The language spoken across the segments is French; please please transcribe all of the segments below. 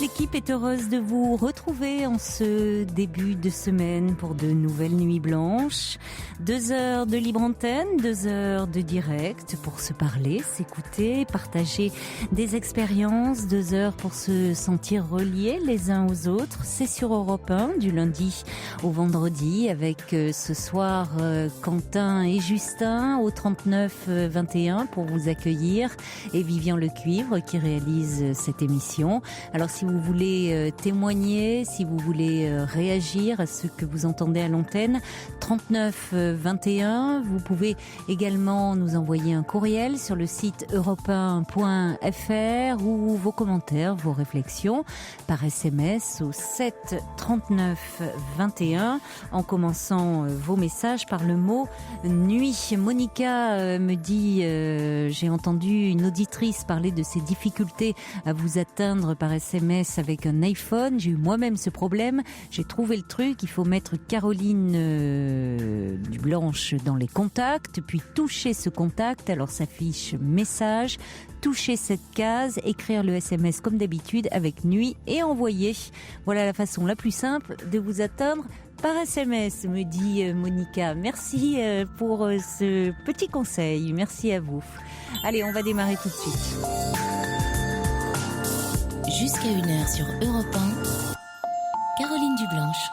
l'équipe est heureuse de vous retrouver en ce début de semaine pour de nouvelles nuits blanches. 2 heures de libre antenne, 2 heures de direct pour se parler, s'écouter, partager des expériences, 2 heures pour se sentir reliés les uns aux autres. C'est sur Europe 1 du lundi au vendredi avec ce soir Quentin et Justin au 39-21 pour vous accueillir et Vivian Lecuivre qui réalise cette émission. Alors si vous voulez témoigner, si vous voulez réagir à ce que vous entendez à l'antenne, 39-21, vous pouvez également nous envoyer un courriel sur le site europe1.fr ou vos commentaires, vos réflexions par SMS au 7 39 21 en commençant vos messages par le mot nuit. Monica me dit j'ai entendu une auditrice parler de ses difficultés à vous atteindre par SMS avec un iPhone. J'ai eu moi-même ce problème. J'ai trouvé le truc. Il faut mettre Caroline Dublanche dans les contacts, puis toucher ce contact. Alors s'affiche message, toucher cette case, écrire le SMS comme d'habitude avec nuit et envoyer. Voilà la façon la plus simple de vous atteindre par SMS, me dit Monica. Merci pour ce petit conseil. Merci à vous. Allez, on va démarrer tout de suite. Jusqu'à 1h sur Europe 1, Caroline Dublanche.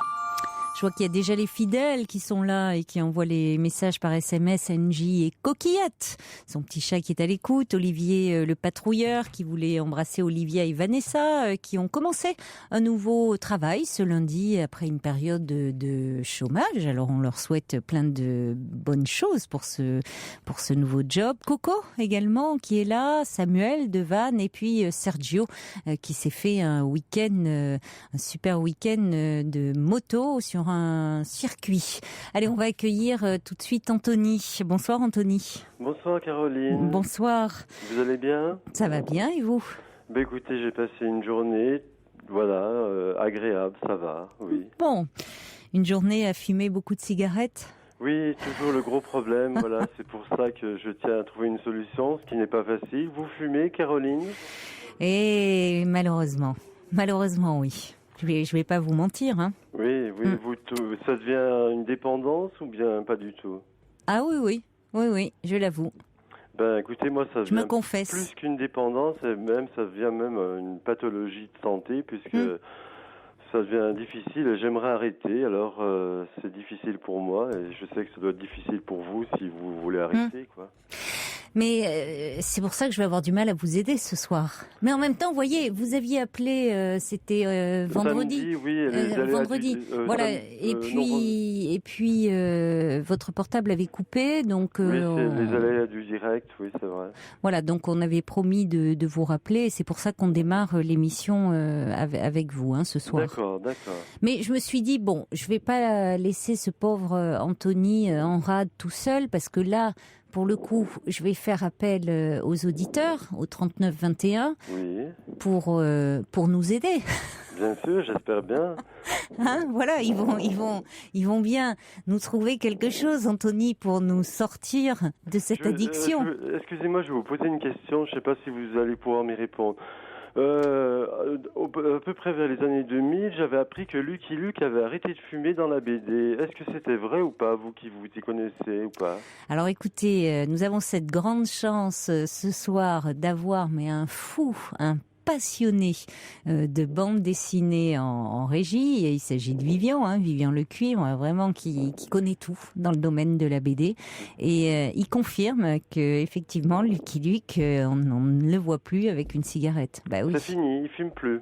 Je vois qu'il y a déjà les fidèles qui sont là et qui envoient les messages par SMS, NJ et Coquillette. Son petit chat qui est à l'écoute. Olivier le patrouilleur qui voulait embrasser Olivia et Vanessa qui ont commencé un nouveau travail ce lundi après une période de chômage. Alors on leur souhaite plein de bonnes choses pour ce nouveau job. Coco également qui est là. Samuel de Vannes et puis Sergio qui s'est fait un super week-end de moto sur un circuit. Allez, on va accueillir tout de suite Anthony. Bonsoir Anthony. Bonsoir Caroline. Bonsoir. Vous allez bien ? Ça va bien et vous ? Écoutez, j'ai passé une journée, agréable, ça va, oui. Bon, une journée à fumer beaucoup de cigarettes ? Oui, toujours le gros problème, voilà, c'est pour ça que je tiens à trouver une solution, ce qui n'est pas facile. Vous fumez, Caroline ? Et malheureusement oui. Je vais pas vous mentir, hein. Oui, ça devient une dépendance ou bien pas du tout ? Ah oui, je l'avoue. Écoutez, moi ça je me devient confesse. Plus qu'une dépendance, et même ça devient même une pathologie de santé puisque ça devient difficile et j'aimerais arrêter. Alors c'est difficile pour moi et je sais que ça doit être difficile pour vous si vous voulez arrêter, quoi. Mais c'est pour ça que je vais avoir du mal à vous aider ce soir. Mais en même temps, vous voyez, vous aviez appelé, c'était vendredi. Samedi, oui, vendredi. Voilà. Et puis, votre portable avait coupé, donc. Oui, c'est les aléas du direct, oui, c'est vrai. Voilà, donc on avait promis de vous rappeler. Et c'est pour ça qu'on démarre l'émission avec vous, ce soir. D'accord. Mais je me suis dit bon, je vais pas laisser ce pauvre Anthony en rade tout seul parce que là. Pour le coup, je vais faire appel aux auditeurs, au 39-21, oui. pour nous aider. Bien sûr, j'espère bien. Voilà, ils vont bien nous trouver quelque chose, Anthony, pour nous sortir de cette addiction. Excusez-moi, je vais vous poser une question. Je ne sais pas si vous allez pouvoir m'y répondre. À peu près vers les années 2000, j'avais appris que Lucky Luke avait arrêté de fumer dans la BD. Est-ce que c'était vrai ou pas, vous qui vous y connaissez ou pas ? Alors écoutez, nous avons cette grande chance ce soir d'avoir un passionné de bande dessinée en régie. Et il s'agit de Vivian Lecuivre, vraiment qui connaît tout dans le domaine de la BD. Et il confirme que effectivement, Lucky Luke, on ne le voit plus avec une cigarette. Bah oui. C'est fini, il fume plus.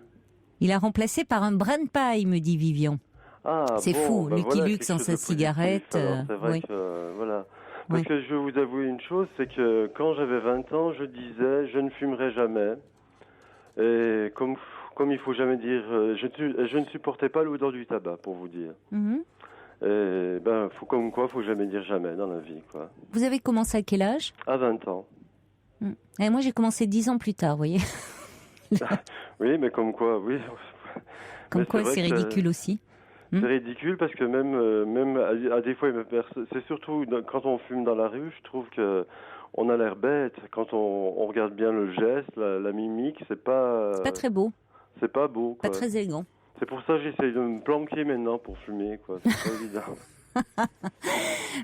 Il a remplacé par un brin de paille, me dit Vivian. Ah, c'est fou, Lucky Luke sans sa cigarette. C'est vrai que voilà. Parce que je vais vous avouer une chose, c'est que quand j'avais 20 ans, je disais je ne fumerai jamais. Et comme il faut jamais dire, je ne supportais pas l'odeur du tabac, pour vous dire. Et faut jamais dire jamais dans la vie, quoi. Vous avez commencé à quel âge ? À 20 ans. Et moi, j'ai commencé 10 ans plus tard, vous voyez. Oui, mais comme quoi, oui. Comme quoi, c'est ridicule aussi. C'est ridicule parce que même à des fois, c'est surtout quand on fume dans la rue, je trouve que on a l'air bête. Quand on regarde bien le geste, la mimique, c'est pas très beau. C'est pas beau, quoi. Pas très élégant. C'est pour ça que j'essaye de me planquer maintenant pour fumer, quoi. C'est pas évident.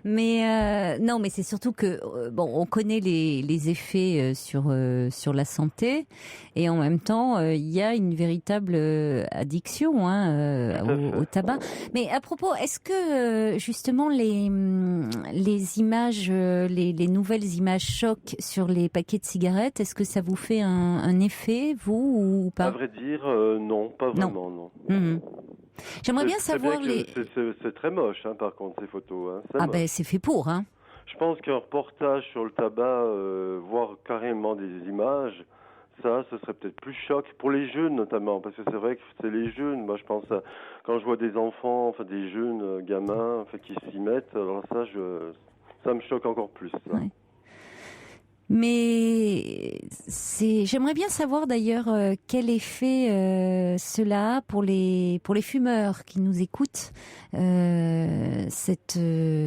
Mais non, mais c'est surtout que on connaît les effets sur la santé, et en même temps il y a une véritable addiction au tabac. Mais à propos, est-ce que justement les images, les nouvelles images choc sur les paquets de cigarettes, est-ce que ça vous fait un effet, vous, ou pas? À vrai dire, non, pas vraiment, non. Mmh. J'aimerais bien savoir c'est très moche, hein, par contre, ces photos. Hein. Ah ben, c'est fait pour, hein. Je pense qu'un reportage sur le tabac, voire carrément des images, ce serait peut-être plus choc pour les jeunes notamment, parce que c'est vrai que c'est les jeunes. Moi, je pense quand je vois des enfants, enfin des jeunes gamins, qui s'y mettent, alors ça me choque encore plus. Ça. Ouais. Mais j'aimerais bien savoir d'ailleurs quel effet cela a pour les fumeurs qui nous écoutent.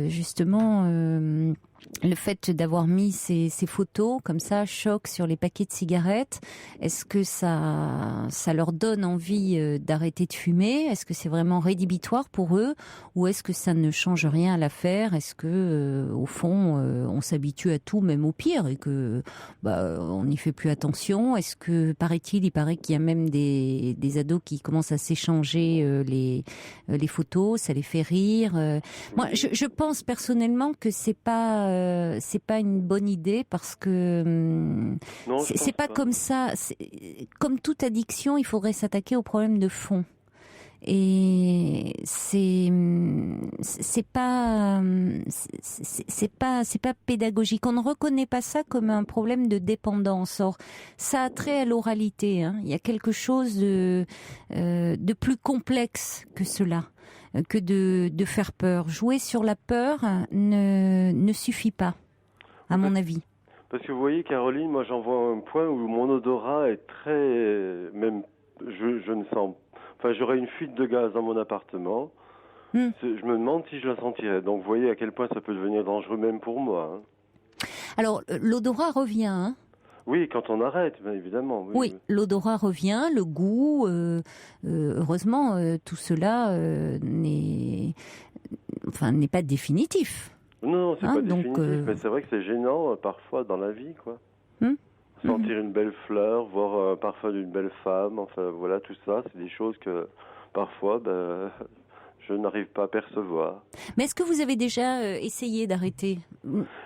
Justement le fait d'avoir mis ces photos comme ça, choc sur les paquets de cigarettes, est-ce que ça leur donne envie d'arrêter de fumer? Est-ce que c'est vraiment rédhibitoire pour eux, ou est-ce que ça ne change rien à l'affaire? Est-ce que au fond on s'habitue à tout, même au pire, et que on n'y fait plus attention? Est-ce que, il paraît qu'il y a même des ados qui commencent à s'échanger les photos, ça les fait rire. Moi, je pense personnellement que c'est pas une bonne idée, parce que Non, c'est pas comme ça. Comme toute addiction, il faudrait s'attaquer au problème de fond. Et c'est pas pédagogique. On ne reconnaît pas ça comme un problème de dépendance. Or, ça a trait à l'oralité, hein. Il y a quelque chose de plus complexe que cela, que de faire peur. Jouer sur la peur ne suffit pas, à mon avis. Parce que vous voyez, Caroline, moi j'en vois un point où mon odorat est très... Même, je ne sens... Enfin, j'aurais une fuite de gaz dans mon appartement. Je me demande si je la sentirais. Donc, vous voyez à quel point ça peut devenir dangereux même pour moi. Hein. Alors, l'odorat revient, hein? Oui, quand on arrête, bien évidemment. Oui, l'odorat revient, le goût. Heureusement, tout cela n'est pas définitif. Non, c'est pas définitif, mais c'est vrai que c'est gênant parfois dans la vie, quoi. Sentir une belle fleur, voir un parfum d'une belle femme, enfin voilà, tout ça, c'est des choses que parfois je n'arrive pas à percevoir. Mais est-ce que vous avez déjà essayé d'arrêter?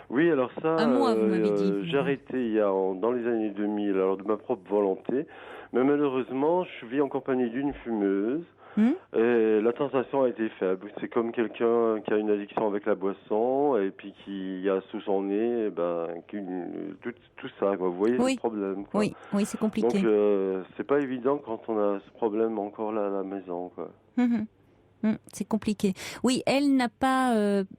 Oui, alors ça, un mois, vous m'avez dit. J'ai arrêté dans les années 2000, alors de ma propre volonté, mais malheureusement, je vis en compagnie d'une fumeuse. Et la tentation a été faible. C'est comme quelqu'un qui a une addiction avec la boisson et puis qui a sous son nez tout ça, quoi. Vous voyez le problème, quoi. Oui, c'est compliqué. Donc c'est pas évident quand on a ce problème encore là à la maison, quoi. C'est compliqué. Oui, elle n'a pas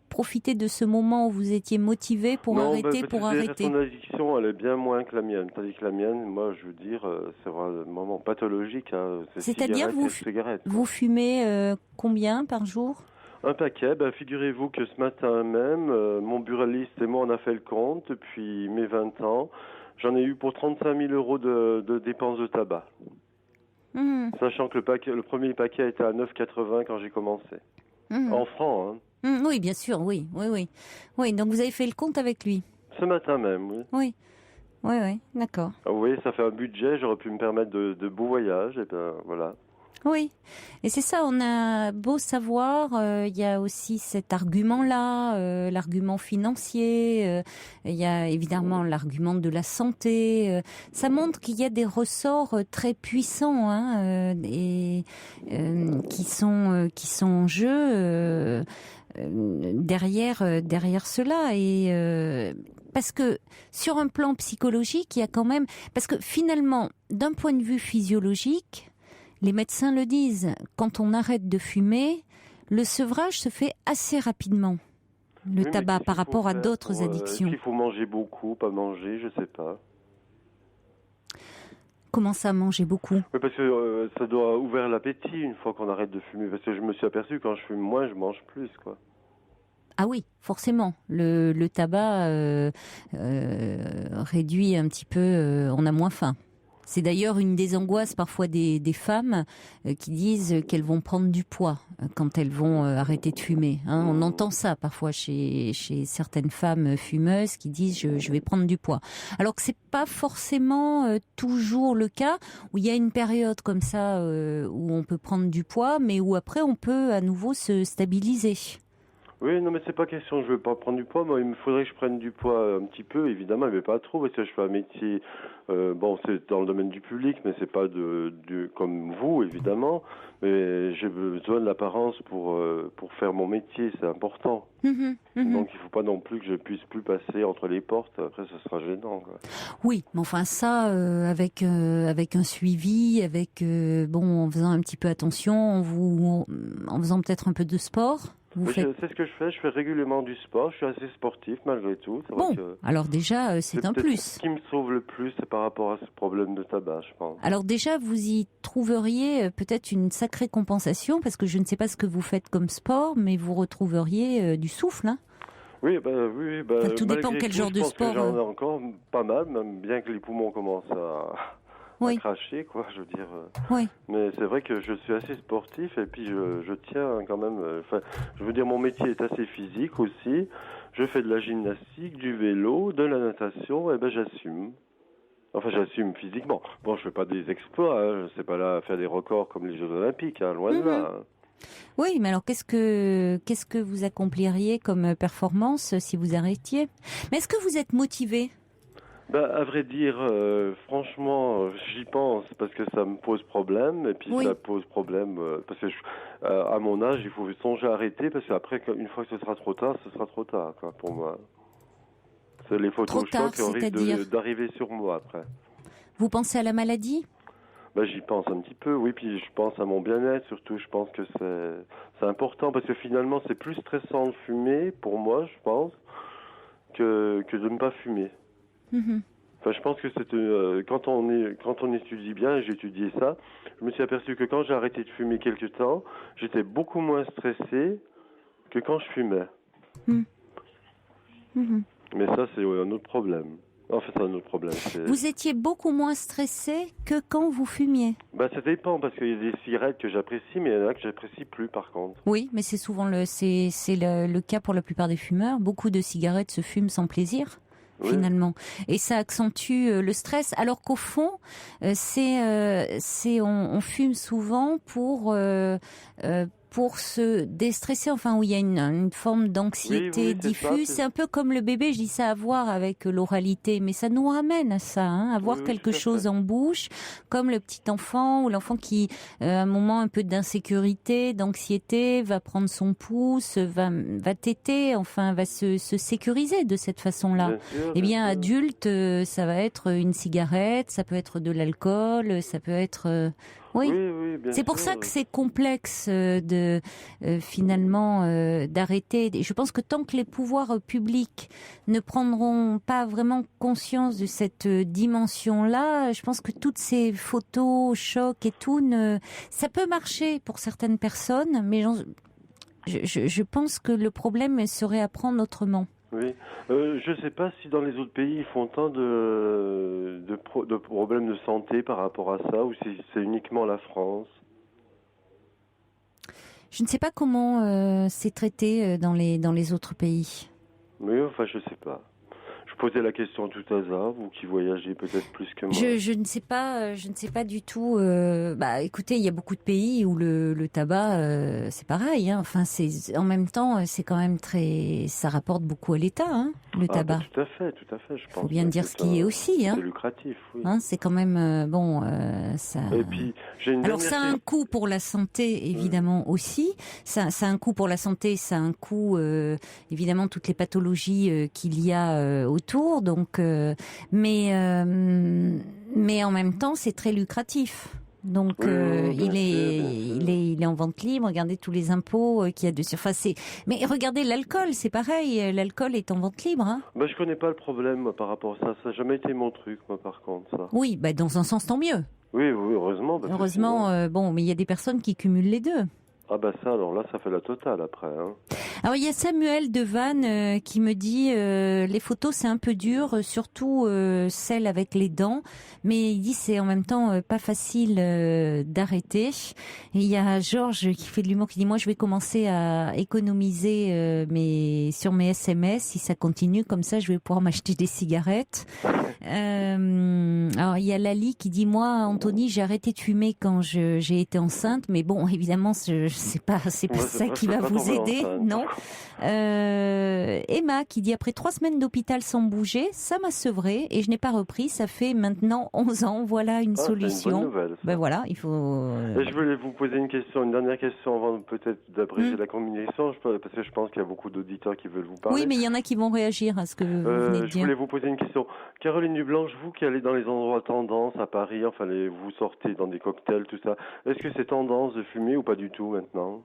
profité de ce moment où vous étiez motivé pour arrêter. Son addiction, elle est bien moins que la mienne. Tandis que la mienne, moi, je veux dire, c'est vraiment pathologique. Hein. C'est-à-dire, vous fumez combien par jour? Un paquet. Figurez-vous que ce matin même, mon buraliste et moi, on a fait le compte depuis mes 20 ans. J'en ai eu pour 35 000 euros de dépenses de tabac. Sachant que le premier paquet était à 9,80 quand j'ai commencé. En francs, hein. Oui, bien sûr, oui. Oui, donc vous avez fait le compte avec lui? Ce matin même, oui. Oui, d'accord. Vous voyez, ça fait un budget, j'aurais pu me permettre de beaux voyages, et voilà. Oui, et c'est ça, on a beau savoir, il y a aussi cet argument-là, l'argument financier, il y a évidemment l'argument de la santé. Ça montre qu'il y a des ressorts très puissants, hein, et qui sont en jeu derrière cela. Et parce que sur un plan psychologique, il y a quand même, parce que finalement, d'un point de vue physiologique, les médecins le disent, quand on arrête de fumer, le sevrage se fait assez rapidement. Le tabac par rapport à d'autres addictions. Il faut manger beaucoup, pas manger, je sais pas. Comment ça, manger beaucoup? Oui, parce que ça doit ouvrir l'appétit une fois qu'on arrête de fumer. Parce que je me suis aperçu, quand je fume moins, je mange plus, quoi. Ah oui, forcément. Le tabac réduit un petit peu, on a moins faim. C'est d'ailleurs une des angoisses parfois des femmes qui disent qu'elles vont prendre du poids quand elles vont arrêter de fumer. On entend ça parfois chez certaines femmes fumeuses qui disent je vais prendre du poids. Alors que c'est pas forcément toujours le cas, où il y a une période comme ça où on peut prendre du poids, mais où après on peut à nouveau se stabiliser. Oui, non, mais c'est pas question, je veux pas prendre du poids. Moi, il me faudrait que je prenne du poids un petit peu, évidemment, mais pas trop, parce que je fais un métier, bon, c'est dans le domaine du public, mais c'est pas comme vous, évidemment, mais j'ai besoin de l'apparence pour faire mon métier, c'est important. Donc, il faut pas non plus que je puisse plus passer entre les portes, après, ce sera gênant, quoi. Oui, mais enfin, ça, avec un suivi, en faisant un petit peu attention, en faisant peut-être un peu de sport. C'est ce que je fais régulièrement du sport, je suis assez sportif malgré tout. C'est vrai que alors déjà, c'est un plus. Ce qui me sauve le plus, c'est par rapport à ce problème de tabac, je pense. Alors déjà, vous y trouveriez peut-être une sacrée compensation, parce que je ne sais pas ce que vous faites comme sport, mais vous retrouveriez du souffle, hein. Oui, tout dépend quel genre de sport. J'en ai encore pas mal, même bien que les poumons commencent à cracher, quoi, je veux dire. Oui. Mais c'est vrai que je suis assez sportif et puis je tiens quand même. Je veux dire, mon métier est assez physique aussi. Je fais de la gymnastique, du vélo, de la natation, et j'assume. Enfin, j'assume physiquement. Bon, je fais pas des exploits, hein, je sais pas là faire des records comme les Jeux Olympiques, hein, loin de là. Hein. Oui, mais alors qu'est-ce que vous accompliriez comme performance si vous arrêtiez ? Mais est-ce que vous êtes motivé ? À vrai dire, franchement, j'y pense parce que ça me pose problème et puis ça pose problème parce que à mon âge, il faut songer à arrêter parce qu'après, une fois que ce sera trop tard, quoi, pour moi. C'est les photochocs qui risquent d'arriver sur moi après. Vous pensez à la maladie ? J'y pense un petit peu, oui, puis je pense à mon bien-être surtout. Je pense que c'est important parce que finalement, c'est plus stressant de fumer pour moi, je pense, que de ne pas fumer. Enfin, je pense que quand on étudie bien, et j'ai étudié ça, je me suis aperçu que quand j'ai arrêté de fumer quelque temps, j'étais beaucoup moins stressé que quand je fumais. Mais ça, c'est un autre problème. En fait, c'est un autre problème. Vous étiez beaucoup moins stressé que quand vous fumiez ? Ça dépend, parce qu'il y a des cigarettes que j'apprécie, mais il y en a que j'apprécie plus, par contre. Oui, mais c'est souvent le cas pour la plupart des fumeurs. Beaucoup de cigarettes se fument sans plaisir. Finalement, et ça accentue le stress, alors qu'au fond, on fume souvent pour se déstresser, enfin où il y a une forme d'anxiété diffuse. C'est un peu comme le bébé, je dis ça à voir avec l'oralité, mais ça nous ramène à ça, avoir quelque chose en bouche, comme le petit enfant ou l'enfant qui, à un moment un peu d'insécurité, d'anxiété, va prendre son pouce, va téter, enfin va se sécuriser de cette façon-là. Eh bien, adulte, ça va être une cigarette, ça peut être de l'alcool, ça peut être... Oui, bien c'est pour ça que c'est complexe finalement d'arrêter. Je pense que tant que les pouvoirs publics ne prendront pas vraiment conscience de cette dimension-là, je pense que toutes ces photos, chocs et tout, ça peut marcher pour certaines personnes, mais je pense que le problème serait à prendre autrement. Oui, je ne sais pas si dans les autres pays ils font tant de problèmes de santé par rapport à ça, ou si c'est uniquement la France. Je ne sais pas comment c'est traité dans les autres pays. Oui, enfin, je ne sais pas. Je posais la question à tout hasard, vous qui voyagez peut-être plus que moi. Je ne sais pas du tout. Écoutez, il y a beaucoup de pays où le tabac, c'est pareil. Enfin, en même temps, c'est quand même ça rapporte beaucoup à l'État, le tabac. Tout à fait, je pense. Faut bien dire ce qui est aussi, C'est lucratif, oui. C'est quand même ça. Et puis, alors ça a un coût pour la santé, évidemment aussi. Ça a un coût pour la santé, ça a un coût, évidemment, toutes les pathologies qu'il y a autour. Donc, mais en même temps, c'est très lucratif. Donc, il est en vente libre. Regardez tous les impôts qu'il y a dessus. Enfin, mais regardez l'alcool, c'est pareil. L'alcool est en vente libre. Je connais pas le problème moi, par rapport à ça. Ça n'a jamais été mon truc, moi, par contre, ça. Oui, dans un sens, tant mieux. Oui, heureusement. Heureusement, mais il y a des personnes qui cumulent les deux. Ah bah ça, alors là, ça fait la totale après. Hein. Alors il y a Samuel de Vannes qui me dit les photos c'est un peu dur, surtout celles avec les dents, mais il dit c'est en même temps pas facile d'arrêter. Et il y a Georges qui fait de l'humour qui dit moi je vais commencer à économiser sur mes SMS, si ça continue comme ça je vais pouvoir m'acheter des cigarettes. Alors il y a Lali qui dit moi Anthony j'ai arrêté de fumer quand j'ai été enceinte, mais bon évidemment c'est pas ça qui va vous aider, non. Emma qui dit après 3 semaines d'hôpital sans bouger, ça m'a sevré et je n'ai pas repris. Ça fait maintenant 11 ans. Voilà une solution. C'est une bonne nouvelle, ça. Ben voilà, il faut. Et je voulais vous poser une dernière question avant peut-être d'abréger la communication, parce que je pense qu'il y a beaucoup d'auditeurs qui veulent vous parler. Oui, mais il y en a qui vont réagir à ce que vous venez de dire. Je voulais vous poser une question. Caroline Dublanche, vous qui allez dans les endroits tendance à Paris, enfin vous sortez dans des cocktails, tout ça, est-ce que c'est tendance de fumer ou pas du tout maintenant?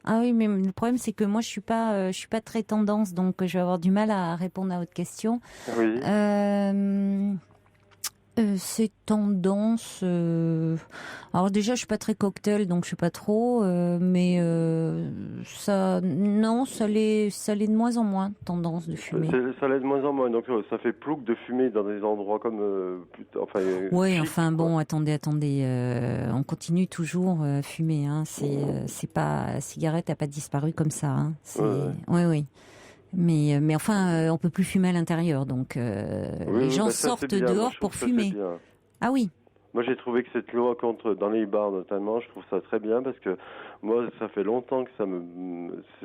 Ah oui, mais le problème c'est que moi je suis pas très tendance, donc je vais avoir du mal à répondre à votre question. Oui. C'est tendance. Alors déjà, je suis pas très cocktail, donc je sais pas trop. Mais ça, non, ça l'est de moins en moins tendance de fumer. Ça l'est de moins en moins. Donc ça fait plouc de fumer dans des endroits comme. Oui, enfin bon, attendez. On continue toujours à fumer. Hein. C'est pas la cigarette n'a pas disparu comme ça. Hein. Oui. Mais enfin, on peut plus fumer à l'intérieur, donc les gens sortent dehors pour fumer. Ah oui. Moi, j'ai trouvé que cette loi dans les bars notamment, je trouve ça très bien parce que moi, ça fait longtemps que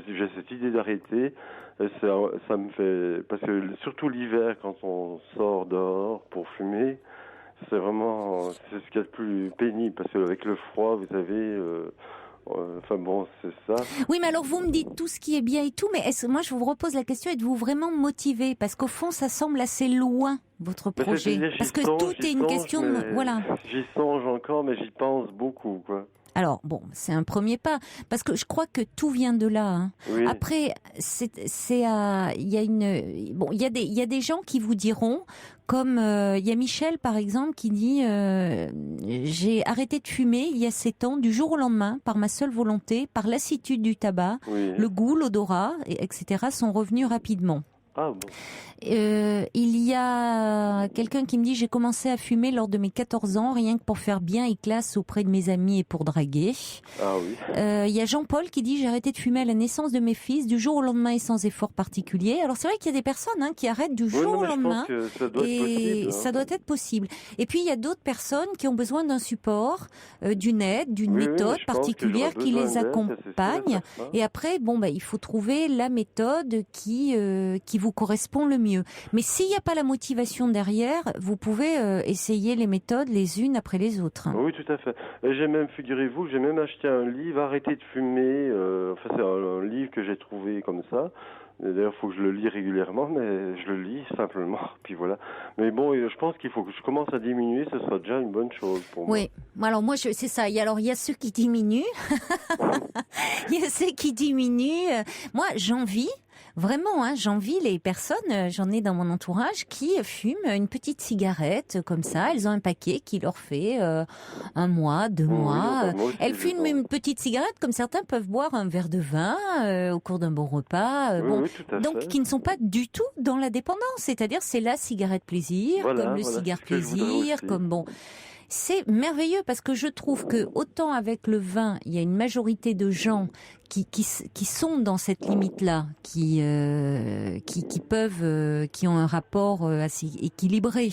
j'ai cette idée d'arrêter. Et ça me fait parce que surtout l'hiver, quand on sort dehors pour fumer, c'est ce qu'il y a de plus pénible parce qu'avec le froid, vous avez enfin bon, c'est ça. Oui, mais alors vous me dites tout ce qui est bien et tout, mais moi je vous repose la question, êtes-vous vraiment motivé? Parce qu'au fond, ça semble assez loin, votre projet. Parce que tout est une question de... Voilà. J'y songe encore, mais j'y pense beaucoup, quoi. Alors bon, c'est un premier pas parce que je crois que tout vient de là. Hein. Oui. Après, il y a des gens qui vous diront, comme il y a Michel par exemple qui dit j'ai arrêté de fumer il y a 7 ans du jour au lendemain par ma seule volonté, par lassitude du tabac, le goût, l'odorat, etc. sont revenus rapidement. Ah bon. Il y a quelqu'un qui me dit j'ai commencé à fumer lors de mes 14 ans rien que pour faire bien et classe auprès de mes amis et pour draguer. Ah oui. Il y a Jean-Paul qui dit j'ai arrêté de fumer à la naissance de mes fils du jour au lendemain et sans effort particulier. Alors c'est vrai qu'il y a des personnes qui arrêtent du jour au lendemain ça doit être possible. Et puis il y a d'autres personnes qui ont besoin d'un support, d'une aide, d'une méthode particulière qui les accompagne. Et après il faut trouver la méthode qui vous correspond le mieux. Mais s'il n'y a pas la motivation derrière, vous pouvez essayer les méthodes les unes après les autres. Oui, tout à fait. Et figurez-vous, j'ai même acheté un livre, Arrêter de fumer. C'est un livre que j'ai trouvé comme ça. D'ailleurs, il faut que je le lis régulièrement, mais je le lis simplement. Puis voilà. Mais bon, je pense qu'il faut que je commence à diminuer. Ce sera déjà une bonne chose pour moi. Oui. Alors moi, c'est ça. Il y a ceux qui diminuent. Il y a ceux qui diminuent. Moi, j'envie. Vraiment, j'envie les personnes, j'en ai dans mon entourage qui fument une petite cigarette comme ça. Elles ont un paquet qui leur fait 1 mois, 2 mois. Elles fument une petite cigarette comme certains peuvent boire un verre de vin au cours d'un bon repas. Donc qui ne sont pas du tout dans la dépendance. C'est-à-dire c'est la cigarette plaisir, comme le cigare plaisir, comme bon. C'est merveilleux parce que je trouve que autant avec le vin, il y a une majorité de gens qui sont dans cette limite-là, qui ont un rapport assez équilibré.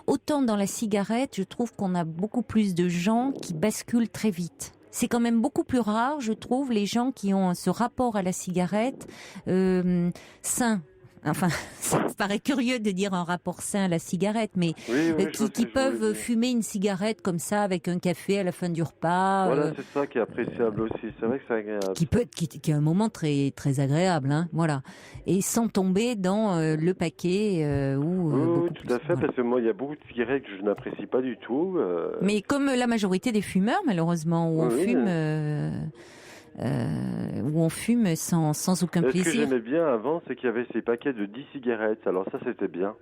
Autant dans la cigarette, je trouve qu'on a beaucoup plus de gens qui basculent très vite. C'est quand même beaucoup plus rare, je trouve, les gens qui ont ce rapport à la cigarette sain. Enfin, ça me paraît curieux de dire un rapport sain à la cigarette, mais qui peuvent fumer une cigarette comme ça avec un café à la fin du repas. Voilà, c'est ça qui est appréciable aussi. C'est vrai que c'est agréable. Qui est un moment très très agréable, voilà. Et sans tomber dans le paquet oui, tout à fait, parce que moi, il y a beaucoup de cigarettes que je n'apprécie pas du tout. Mais comme la majorité des fumeurs, malheureusement, où on fume sans aucun plaisir. Ce que j'aimais bien avant, c'est qu'il y avait ces paquets de 10 cigarettes. Alors ça, c'était bien.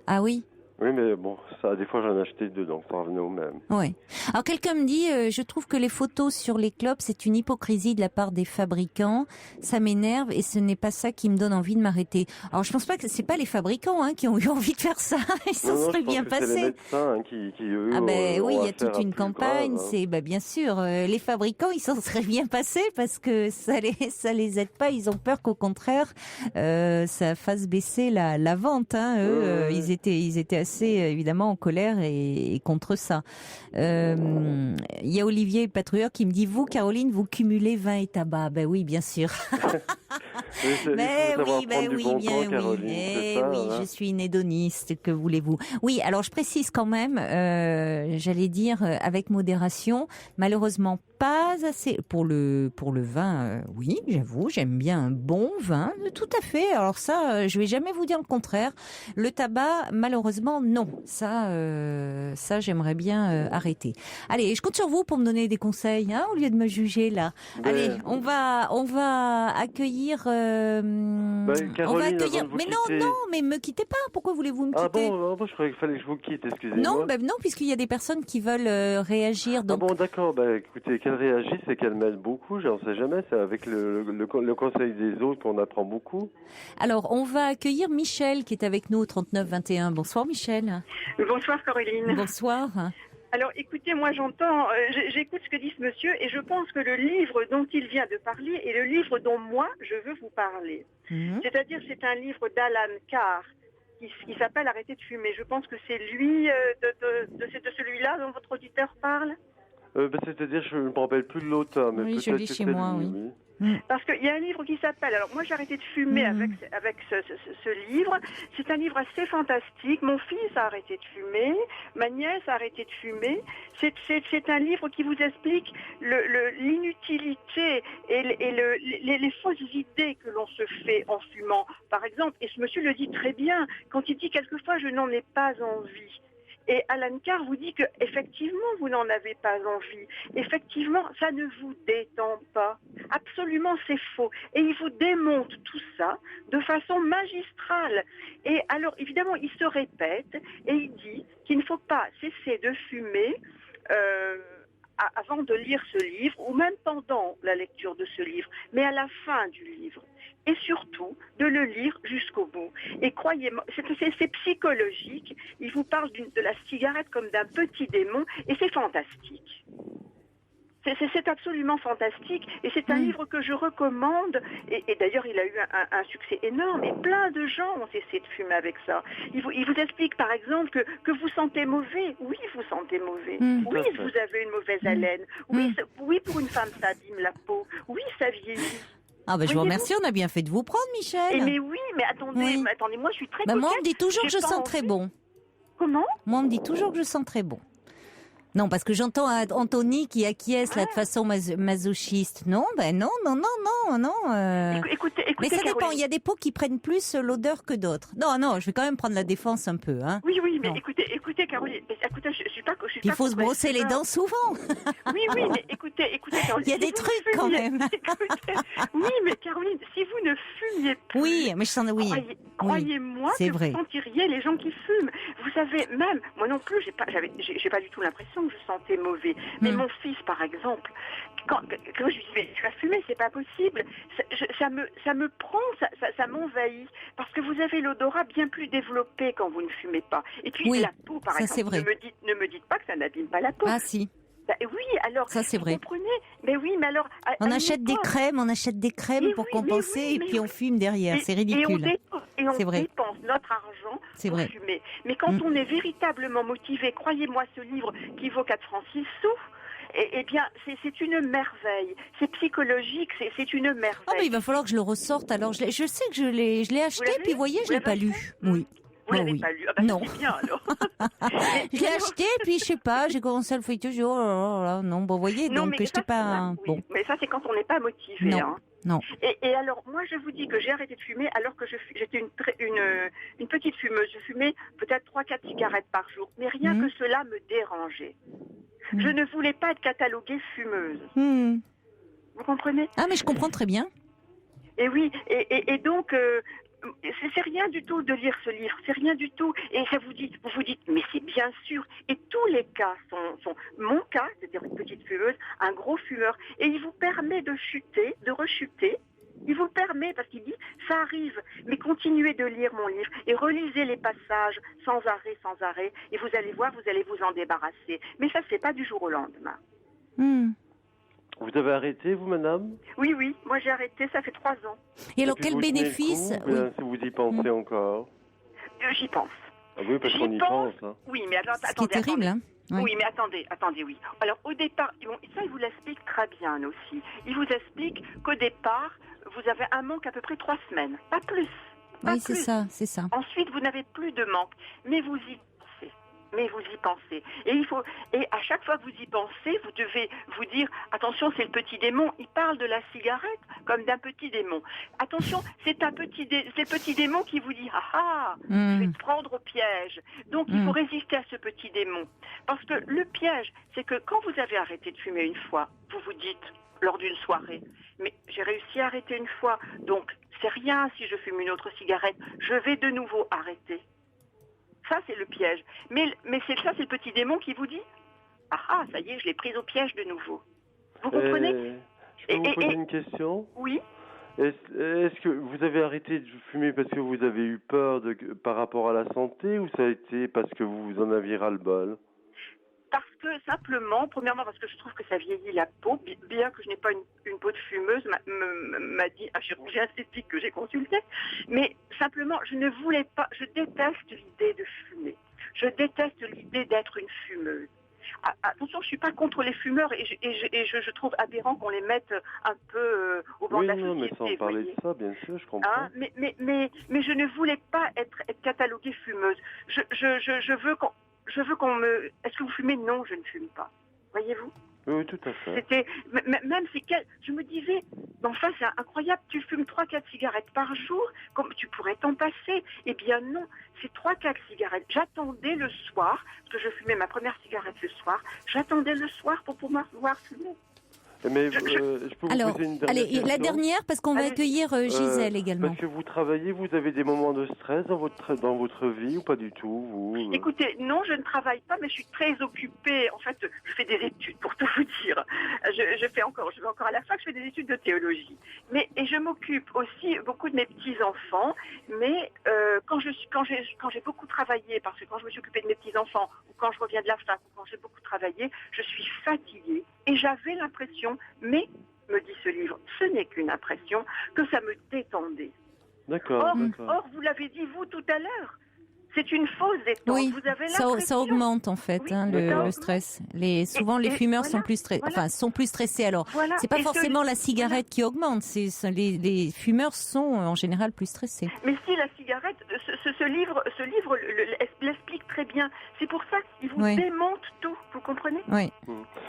Ah oui. Oui, mais bon, ça, des fois, j'en ai acheté 2, donc ça revenait au même. Oui. Alors quelqu'un me dit, je trouve que les photos sur les clopes, c'est une hypocrisie de la part des fabricants. Ça m'énerve et ce n'est pas ça qui me donne envie de m'arrêter. Alors je pense pas que c'est pas les fabricants qui ont eu envie de faire ça. Ils s'en seraient bien passés. C'est les médecins qui eux, ah ben oui, il y a toute une plus campagne. grave, hein. C'est bien sûr les fabricants, ils s'en seraient bien passés parce que ça les aide pas. Ils ont peur qu'au contraire ça fasse baisser la vente. Eux, ils étaient assez évidemment en colère et contre ça. Il y a Olivier Patrouilleur qui me dit, vous Caroline, vous cumulez vin et tabac. Ben oui, bien sûr. Je suis une hédoniste, que voulez-vous. Oui, alors je précise quand même, j'allais dire avec modération, malheureusement pas assez pour le vin. Oui, j'avoue, j'aime bien un bon vin, tout à fait. Alors ça, je vais jamais vous dire le contraire. Le tabac, malheureusement, non. Ça, j'aimerais bien arrêter. Allez, je compte sur vous pour me donner des conseils, au lieu de me juger là. Allez, on va accueillir. Caroline, on va accueillir. Mais non, mais me quittez pas. Pourquoi voulez-vous me quitter? Ah bon, je croyais qu'il fallait que je vous quitte. Excusez-moi. Non, puisqu'il y a des personnes qui veulent réagir. Donc... Ah bon, d'accord. Écoutez, qu'elle réagisse et qu'elle m'aide beaucoup. J'en sais jamais. C'est avec le conseil des autres qu'on apprend beaucoup. Alors, on va accueillir Michel qui est avec nous au 3921. Bonsoir Michel. Bonsoir Caroline. Bonsoir. Alors écoutez, moi j'entends, j'écoute ce que dit ce monsieur et je pense que le livre dont il vient de parler est le livre dont moi je veux vous parler. C'est-à-dire c'est un livre d'Alan Carr qui s'appelle Arrêtez de fumer. Je pense que c'est lui, de celui-là dont votre auditeur parle. C'est-à-dire, je ne me rappelle plus de l'auteur, mais oui, je l'ai chez moi, oui. Parce qu'il y a un livre qui s'appelle, alors moi j'ai arrêté de fumer avec ce livre, c'est un livre assez fantastique, mon fils a arrêté de fumer, ma nièce a arrêté de fumer, c'est un livre qui vous explique l'inutilité et les fausses idées que l'on se fait en fumant, par exemple, et ce monsieur le dit très bien, quand il dit quelquefois je n'en ai pas envie. Et Alan Carr vous dit que effectivement vous n'en avez pas envie. Effectivement, ça ne vous détend pas. Absolument, c'est faux. Et il vous démonte tout ça de façon magistrale. Et alors, évidemment, il se répète et il dit qu'il ne faut pas cesser de fumer avant de lire ce livre, ou même pendant la lecture de ce livre, mais à la fin du livre. Et surtout, de le lire jusqu'au bout. Et croyez-moi, c'est psychologique. Il vous parle de la cigarette comme d'un petit démon, et c'est fantastique. C'est absolument fantastique, et c'est un livre que je recommande, et d'ailleurs il a eu un succès énorme, et plein de gens ont cessé de fumer avec ça. Il vous explique par exemple que vous sentez mauvais, oui vous sentez mauvais, oui vous avez une mauvaise haleine, oui pour une femme ça abîme la peau, oui ça vieillit. Ah je vous remercie, on a bien fait de vous prendre Michel. Mais oui, mais attendez, moi je suis très coquette. Moi on me dit toujours que je sens très bon. Comment? Moi on me dit toujours que je sens très bon. Non, parce que j'entends Anthony qui acquiesce là de façon masochiste. Non. Écoutez, mais ça Caroline. dépend. Il y a des peaux qui prennent plus l'odeur que d'autres. Non, je vais quand même prendre la défense un peu. Oui, mais écoutez, Caroline. Écoutez, je suis pas. Il faut se brosser les dents souvent. Oui, mais écoutez, Caroline. Il y a des trucs quand même. Oui, mais Caroline, si vous ne fumiez plus. Oui, mais je sens Croyez-moi que vous sentiriez les gens qui fument. Vous savez, même moi non plus, j'ai pas du tout l'impression que je sentais mauvais. Mais mon fils, par exemple, quand je lui dis mais tu vas fumer, c'est pas possible. Ça me prend, ça m'envahit parce que vous avez l'odorat bien plus développé quand vous ne fumez pas. Et puis la peau, par exemple, c'est vrai. Ne me dites pas que ça n'abîme pas la peau. Ah si. Oui, alors, ça c'est vrai. Vous comprenez? Mais oui, mais alors... On achète des crèmes pour compenser et puis on fume derrière, c'est ridicule. Et on dépense notre argent pour fumer. Mais quand on est véritablement motivé, croyez-moi, ce livre qui vaut 4 francs 6 sous, eh bien, c'est une merveille. C'est psychologique, c'est une merveille. Ah, mais il va falloir que je le ressorte. Alors, je sais que je l'ai acheté, puis vous voyez, je l'ai pas lu. Oui. Vous l'avez pas lu? Non. C'est bien, alors. Je l'ai acheté, puis je sais pas, j'ai commencé à le fêter, je dis, oh là là, non, bon, vous voyez, donc je n'étais pas... Bon. Mais ça, c'est quand on n'est pas motivé. Non. Et alors, moi, je vous dis que j'ai arrêté de fumer alors que j'étais une petite fumeuse. Je fumais peut-être 3-4 cigarettes par jour. Mais rien que cela me dérangeait. Je ne voulais pas être cataloguée fumeuse. Vous comprenez? Ah, mais je comprends très bien. Et oui, et donc... c'est rien du tout de lire ce livre, c'est rien du tout. Et ça vous vous dites, mais c'est bien sûr. Et tous les cas sont mon cas, c'est-à-dire une petite fumeuse, un gros fumeur. Et il vous permet de chuter, de rechuter. Il vous le permet parce qu'il dit, ça arrive, mais continuez de lire mon livre et relisez les passages sans arrêt, et vous allez voir, vous allez vous en débarrasser. Mais ça, c'est pas du jour au lendemain. Vous avez arrêté, vous, madame? Oui, moi j'ai arrêté, ça fait 3 ans. Et alors, quel bénéfice? Si vous y pensez encore? J'y pense. Ah oui, parce qu'on y pense. Hein. Oui, mais attendez. Ce qui est terrible, hein. Oui. Oui, mais attendez, oui. Alors, au départ, ça, il vous l'explique très bien aussi. Il vous explique qu'au départ, vous avez un manque à peu près 3 semaines, pas plus. Oui, c'est ça. Ensuite, vous n'avez plus de manque, mais vous y pensez. Et à chaque fois que vous y pensez, vous devez vous dire, attention, c'est le petit démon. Il parle de la cigarette comme d'un petit démon. Attention, c'est le petit démon qui vous dit, je vais te prendre au piège. Donc, il faut résister à ce petit démon. Parce que le piège, c'est que quand vous avez arrêté de fumer une fois, vous vous dites, lors d'une soirée, mais j'ai réussi à arrêter une fois, donc c'est rien si je fume une autre cigarette, je vais de nouveau arrêter. Ça, c'est le piège. Mais c'est le petit démon qui vous dit, ça y est, je l'ai prise au piège de nouveau. Vous comprenez? Je peux vous poser une question? Oui. Est-ce que vous avez arrêté de fumer parce que vous avez eu peur par rapport à la santé, ou ça a été parce que vous en aviez ras-le-bol? Parce que simplement, premièrement parce que je trouve que ça vieillit la peau, bien que je n'ai pas une peau de fumeuse, m'a dit un chirurgien esthétique que j'ai consulté, mais simplement je ne voulais pas, je déteste l'idée de fumer, je déteste l'idée d'être une fumeuse. Attention, je ne suis pas contre les fumeurs et je trouve aberrant qu'on les mette un peu au bord de la société. Oui, mais sans parler de ça, bien sûr, je comprends. Mais je ne voulais pas être cataloguée fumeuse. Je veux qu'on me... Est-ce que vous fumez? Non, je ne fume pas. Voyez-vous? Oui, tout à fait. C'était... Même si... Je me disais, enfin, c'est incroyable, tu fumes 3-4 cigarettes par jour, comme tu pourrais t'en passer. Eh bien non, c'est 3-4 cigarettes. J'attendais le soir, parce que je fumais ma première cigarette le soir, j'attendais le soir pour pouvoir fumer. Mais je peux vous poser une dernière question. La dernière, parce qu'on va accueillir Gisèle également. Parce que vous travaillez, vous avez des moments de stress dans votre vie ou pas du tout, vous? Écoutez, non, je ne travaille pas, mais je suis très occupée. En fait, je fais des études, pour tout vous dire. Je vais encore à la fac, je fais des études de théologie. Et je m'occupe aussi beaucoup de mes petits-enfants. Mais quand j'ai beaucoup travaillé, parce que quand je me suis occupée de mes petits-enfants, ou quand je reviens de la fac, ou quand j'ai beaucoup travaillé, je suis fatiguée. Et j'avais l'impression, mais, me dit ce livre, ce n'est qu'une impression, que ça me détendait. D'accord. Or, vous l'avez dit, vous, tout à l'heure, c'est une fausse détente. Oui, vous avez l'impression... ça augmente en fait, oui, le stress. Souvent, les fumeurs sont plus stressés. Alors, c'est pas forcément la cigarette qui augmente, les fumeurs sont en général plus stressés. Mais si la cigarette, ce livre l'explique très bien. C'est pour ça qu'il vous démonte tout, vous comprenez? Oui.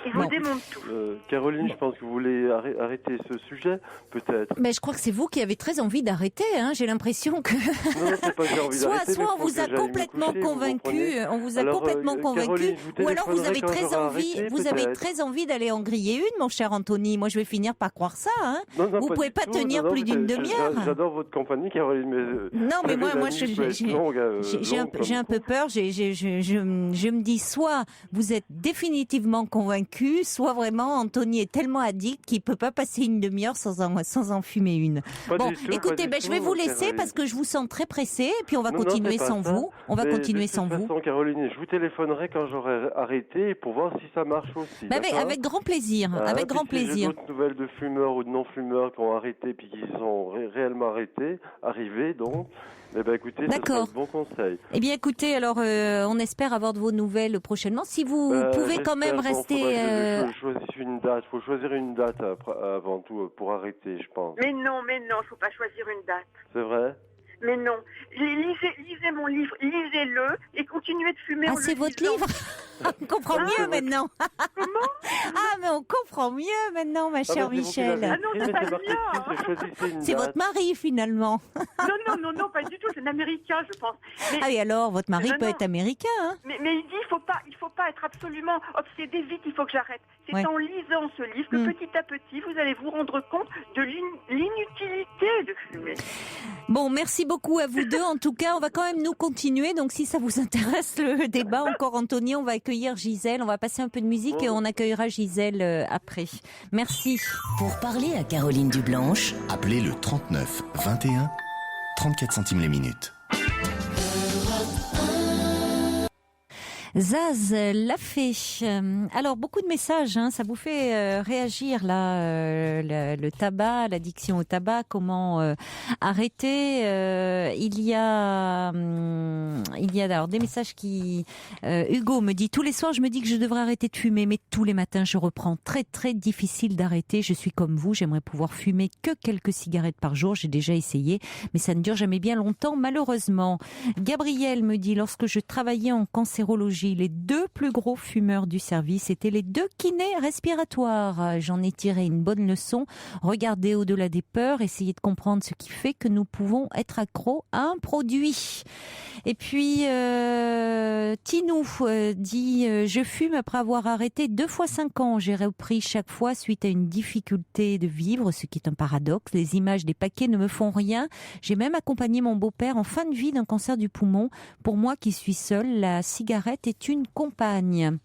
Il vous démonte tout. Caroline, je pense que vous voulez arrêter ce sujet, peut-être. Mais je crois que c'est vous qui avez très envie d'arrêter. J'ai l'impression que non, c'est pas que j'ai envie d'arrêter. Soit on vous a complètement convaincu, convaincu, ou alors vous avez très envie d'aller en griller une, mon cher Anthony. Moi, je vais finir par croire ça. Non, vous pouvez pas tenir plus d'une demi-heure. J'adore votre compagnie, Caroline. Non, mais moi, j'ai un peu peur. Je me dis, soit vous êtes définitivement convaincu, soit vraiment Anthony est tellement addict qu'il peut pas passer une demi-heure sans en fumer une. Écoutez, je vais vous laisser parce que je vous sens très pressé, et puis on va continuer sans vous. On va continuer sans vous. Caroline, je vous téléphonerai quand j'aurai arrêté pour voir si ça marche aussi. Avec grand plaisir. Avec grand plaisir. J'ai d'autres nouvelles de fumeurs ou de non-fumeurs qui ont arrêté puis qui sont réellement arrivés donc. Écoutez, c'est un bon conseil. Écoutez, alors on espère avoir de vos nouvelles prochainement. Si vous pouvez quand même rester... faut choisir une date avant tout pour arrêter, je pense. Mais non, il faut pas choisir une date. C'est vrai? Mais non, lisez mon livre, lisez-le et continuez de fumer. C'est votre livre? On comprend mieux maintenant. Comment? Mais on comprend mieux maintenant, ma chère Michel. Non, c'est pas bien. C'est votre mari finalement. Non, pas du tout. C'est un Américain, je pense. Et alors, votre mari peut être américain. Mais il dit, il faut pas pas être absolument obsédé, vite, il faut que j'arrête. C'est en lisant ce livre que petit à petit, vous allez vous rendre compte de l'inutilité de fumer. Bon, merci beaucoup à vous deux. En tout cas, on va quand même nous continuer. Donc, si ça vous intéresse le débat encore, Anthony, on va accueillir Gisèle. On va passer un peu de musique et on accueillera Gisèle après. Merci. Pour parler à Caroline Dublanche, appelez le 39 21, 34 centimes les minutes. Zaz l'a fait. Alors, beaucoup de messages, hein, ça vous fait réagir là, le tabac, l'addiction au tabac, comment arrêter. Il y a alors des messages qui... Hugo me dit, tous les soirs je me dis que je devrais arrêter de fumer, mais tous les matins je reprends. Très très difficile d'arrêter, je suis comme vous, j'aimerais pouvoir fumer que quelques cigarettes par jour, j'ai déjà essayé, mais ça ne dure jamais bien longtemps malheureusement. Gabriel me dit, lorsque je travaillais en cancérologie, les 2 plus gros fumeurs du service étaient les 2 kinés respiratoires. J'en ai tiré une bonne leçon. Regardez au-delà des peurs, essayez de comprendre ce qui fait que nous pouvons être accros à un produit. Et puis, Tinou dit « Je fume après avoir arrêté 2 fois 5 ans. J'ai repris chaque fois suite à une difficulté de vivre, ce qui est un paradoxe. Les images des paquets ne me font rien. J'ai même accompagné mon beau-père en fin de vie d'un cancer du poumon. Pour moi qui suis seule, la cigarette est une compagne. »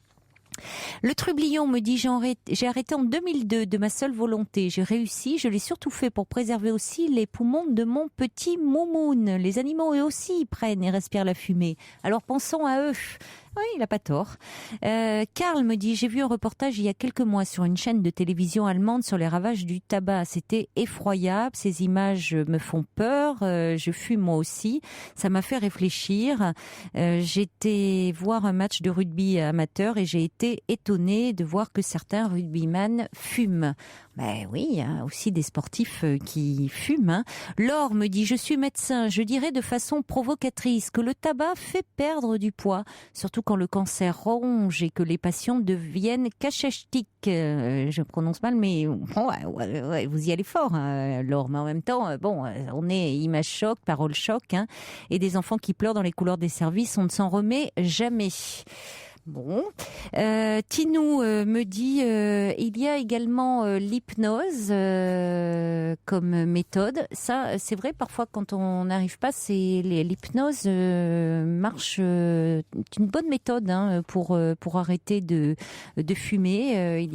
Le Trublion me dit j'ai arrêté en 2002 de ma seule volonté. J'ai réussi, je l'ai surtout fait pour préserver aussi les poumons de mon petit Moumoun. Les animaux eux aussi ils prennent et respirent la fumée. Alors pensons à eux. Oui, il n'a pas tort. Karl me dit, j'ai vu un reportage il y a quelques mois sur une chaîne de télévision allemande sur les ravages du tabac. C'était effroyable, ces images me font peur, je fume moi aussi. Ça m'a fait réfléchir. J'étais voir un match de rugby amateur et j'ai été étonnée de voir que certains rugbyman fument. Ben oui, il y a aussi des sportifs qui fument. Hein. Laure me dit, je suis médecin, je dirais de façon provocatrice que le tabac fait perdre du poids, surtout quand le cancer ronge et que les patients deviennent cachachtiques. Je prononce mal, mais bon, ouais, vous y allez fort, hein, Laure. Mais en même temps, on est image choc, parole choc, hein, et des enfants qui pleurent dans les couloirs des services, on ne s'en remet jamais. Bon, Tinou me dit il y a également l'hypnose comme méthode. Ça, c'est vrai. Parfois, quand on n'arrive pas, l'hypnose marche. C'est une bonne méthode pour arrêter de fumer.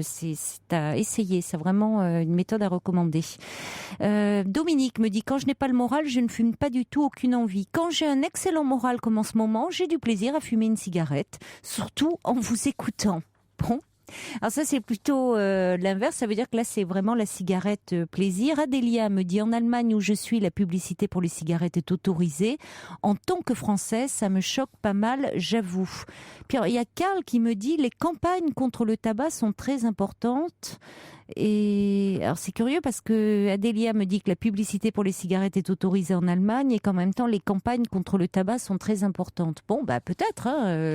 C'est à essayer. C'est vraiment une méthode à recommander. Dominique me dit quand je n'ai pas le moral, je ne fume pas du tout, aucune envie. Quand j'ai un excellent moral comme en ce moment, j'ai du plaisir à fumer une cigarette, surtout en vous écoutant. Bon. Alors ça c'est plutôt l'inverse, ça veut dire que là c'est vraiment la cigarette plaisir. Adélia me dit en Allemagne où je suis, la publicité pour les cigarettes est autorisée. En tant que Française, ça me choque pas mal, j'avoue. Puis il y a Karl qui me dit les campagnes contre le tabac sont très importantes. Et alors c'est curieux parce que Adélia me dit que la publicité pour les cigarettes est autorisée en Allemagne et qu'en même temps les campagnes contre le tabac sont très importantes. Bon bah peut-être,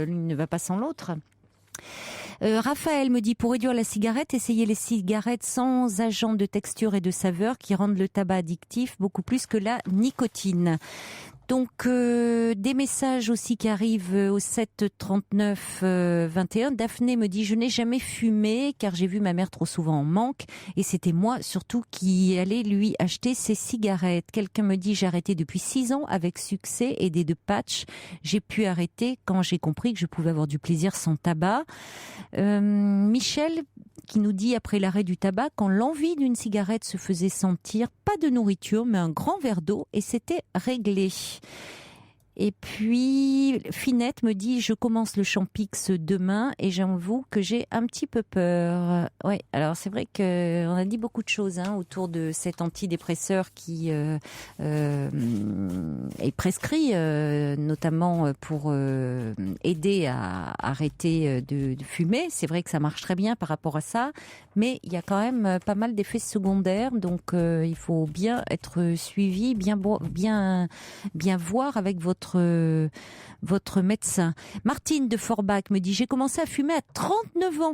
l'une ne va pas sans l'autre. Raphaël me dit pour réduire la cigarette, essayez les cigarettes sans agents de texture et de saveur qui rendent le tabac addictif beaucoup plus que la nicotine. Donc des messages aussi qui arrivent au 7 39 21. Daphné me dit je n'ai jamais fumé car j'ai vu ma mère trop souvent en manque et c'était moi surtout qui allait lui acheter ses cigarettes. Quelqu'un me dit j'ai arrêté depuis 6 ans avec succès, aidé de patch. J'ai pu arrêter quand j'ai compris que je pouvais avoir du plaisir sans tabac. Michel qui nous dit après l'arrêt du tabac, quand l'envie d'une cigarette se faisait sentir, pas de nourriture, mais un grand verre d'eau, et c'était réglé. Et puis, Finette me dit, je commence le Champix demain et j'avoue que j'ai un petit peu peur. Ouais, alors c'est vrai qu'on a dit beaucoup de choses autour de cet antidépresseur qui est prescrit, notamment pour aider à arrêter de fumer. C'est vrai que ça marche très bien par rapport à ça, mais il y a quand même pas mal d'effets secondaires, donc il faut bien être suivi, bien voir avec votre médecin. Martine de Forbach me dit j'ai commencé à fumer à 39 ans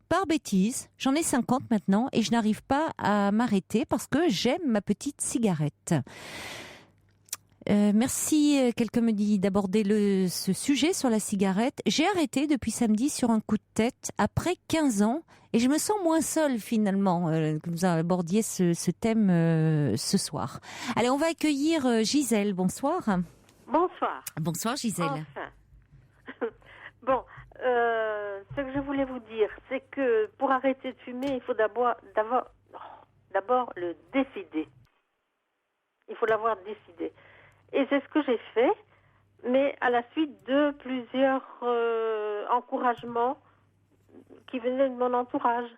par bêtise, j'en ai 50 maintenant et je n'arrive pas à m'arrêter parce que j'aime ma petite cigarette. Merci, quelqu'un me dit d'aborder ce sujet sur la cigarette. J'ai arrêté depuis samedi sur un coup de tête après 15 ans et je me sens moins seule finalement que vous abordiez ce thème ce soir. Allez, on va accueillir Gisèle. Bonsoir. Bonsoir. Bonsoir Gisèle. Enfin. Bon, ce que je voulais vous dire, c'est que pour arrêter de fumer, il faut d'abord le décider. Il faut l'avoir décidé. Et c'est ce que j'ai fait, mais à la suite de plusieurs encouragements qui venaient de mon entourage.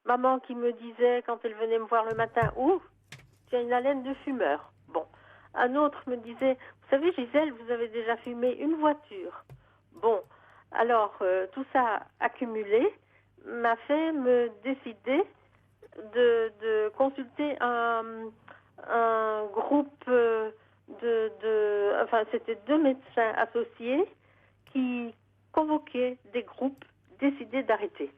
Maman qui me disait, quand elle venait me voir le matin, « Ouh, tu as une haleine de fumeur. » Bon. Un autre me disait, « Vous savez, Gisèle, vous avez déjà fumé une voiture. » Bon. Alors, tout ça accumulé m'a fait me décider de consulter un groupe enfin, c'était 2 médecins associés qui convoquaient des groupes décidés d'arrêter.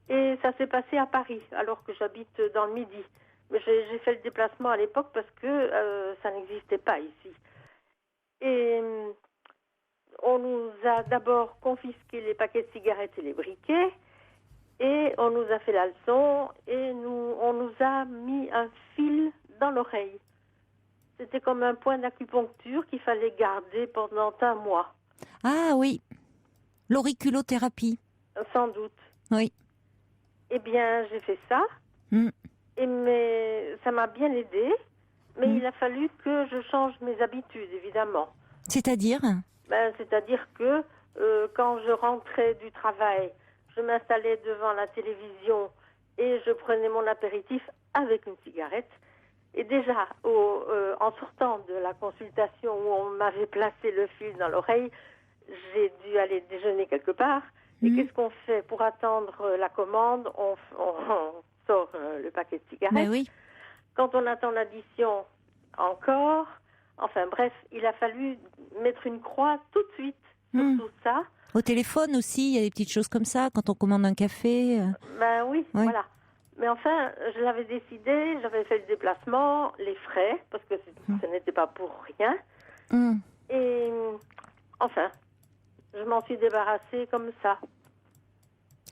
Et ça s'est passé à Paris, alors que j'habite dans le Midi. Mais j'ai fait le déplacement à l'époque parce que ça n'existait pas ici. Et on nous a d'abord confisqué les paquets de cigarettes et les briquets, et on nous a fait la leçon, et on nous a mis un fil dans l'oreille. C'était comme un point d'acupuncture qu'il fallait garder pendant 1 mois. Ah oui, l'auriculothérapie. Sans doute. Oui. Eh bien, j'ai fait ça, mais ça m'a bien aidé, mais il a fallu que je change mes habitudes, évidemment. C'est-à-dire ? C'est-à-dire que quand je rentrais du travail, je m'installais devant la télévision et je prenais mon apéritif avec une cigarette. Et déjà, en sortant de la consultation où on m'avait placé le fil dans l'oreille, j'ai dû aller déjeuner quelque part. Et qu'est-ce qu'on fait pour attendre la commande? On sort le paquet de cigarettes. Mais oui. Quand on attend l'addition, encore. Enfin bref, il a fallu mettre une croix tout de suite sur tout ça. Au téléphone aussi, il y a des petites choses comme ça, quand on commande un café. Oui, voilà. Mais enfin, je l'avais décidé, j'avais fait le déplacement, les frais, parce que ce n'était pas pour rien. Et enfin, je m'en suis débarrassée comme ça.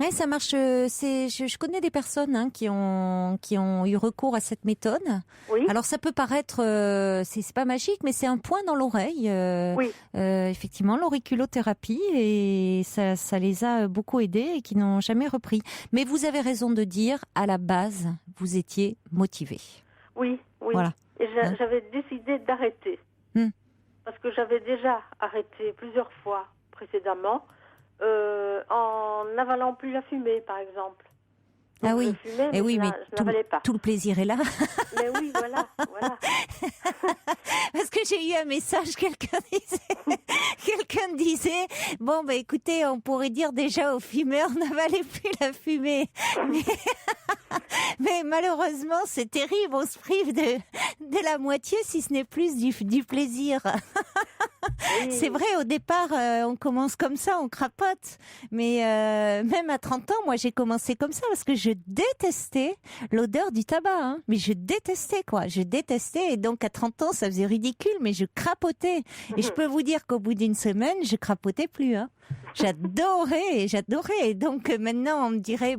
Oui, ça marche. Je connais des personnes qui ont eu recours à cette méthode. Oui. Alors ça peut paraître, c'est pas magique, mais c'est un point dans l'oreille. Oui. Effectivement, l'auriculothérapie, et ça les a beaucoup aidés et qui n'ont jamais repris. Mais vous avez raison de dire, à la base, vous étiez motivés. Oui. Voilà. Et j'avais décidé d'arrêter. Parce que j'avais déjà arrêté plusieurs fois précédemment. En n'avalant plus la fumée, par exemple. Donc, ah oui, je fumais, mais oui, mais je n'avalais pas. Tout le plaisir est là. Mais oui, voilà. Parce que j'ai eu un message, quelqu'un disait, bon, écoutez, on pourrait dire déjà aux fumeurs, n'avalez plus la fumée. Mais malheureusement, c'est terrible, on se prive de la moitié, si ce n'est plus du plaisir. Oui. C'est vrai, au départ, on commence comme ça, on crapote. Mais même à 30 ans, moi, j'ai commencé comme ça parce que je détestais l'odeur du tabac. Mais je détestais, Je détestais. Et donc, à 30 ans, ça faisait ridicule, mais je crapotais. Et je peux vous dire qu'au bout d'une semaine, je crapotais plus. J'adorais. Et donc, maintenant, on me dirait,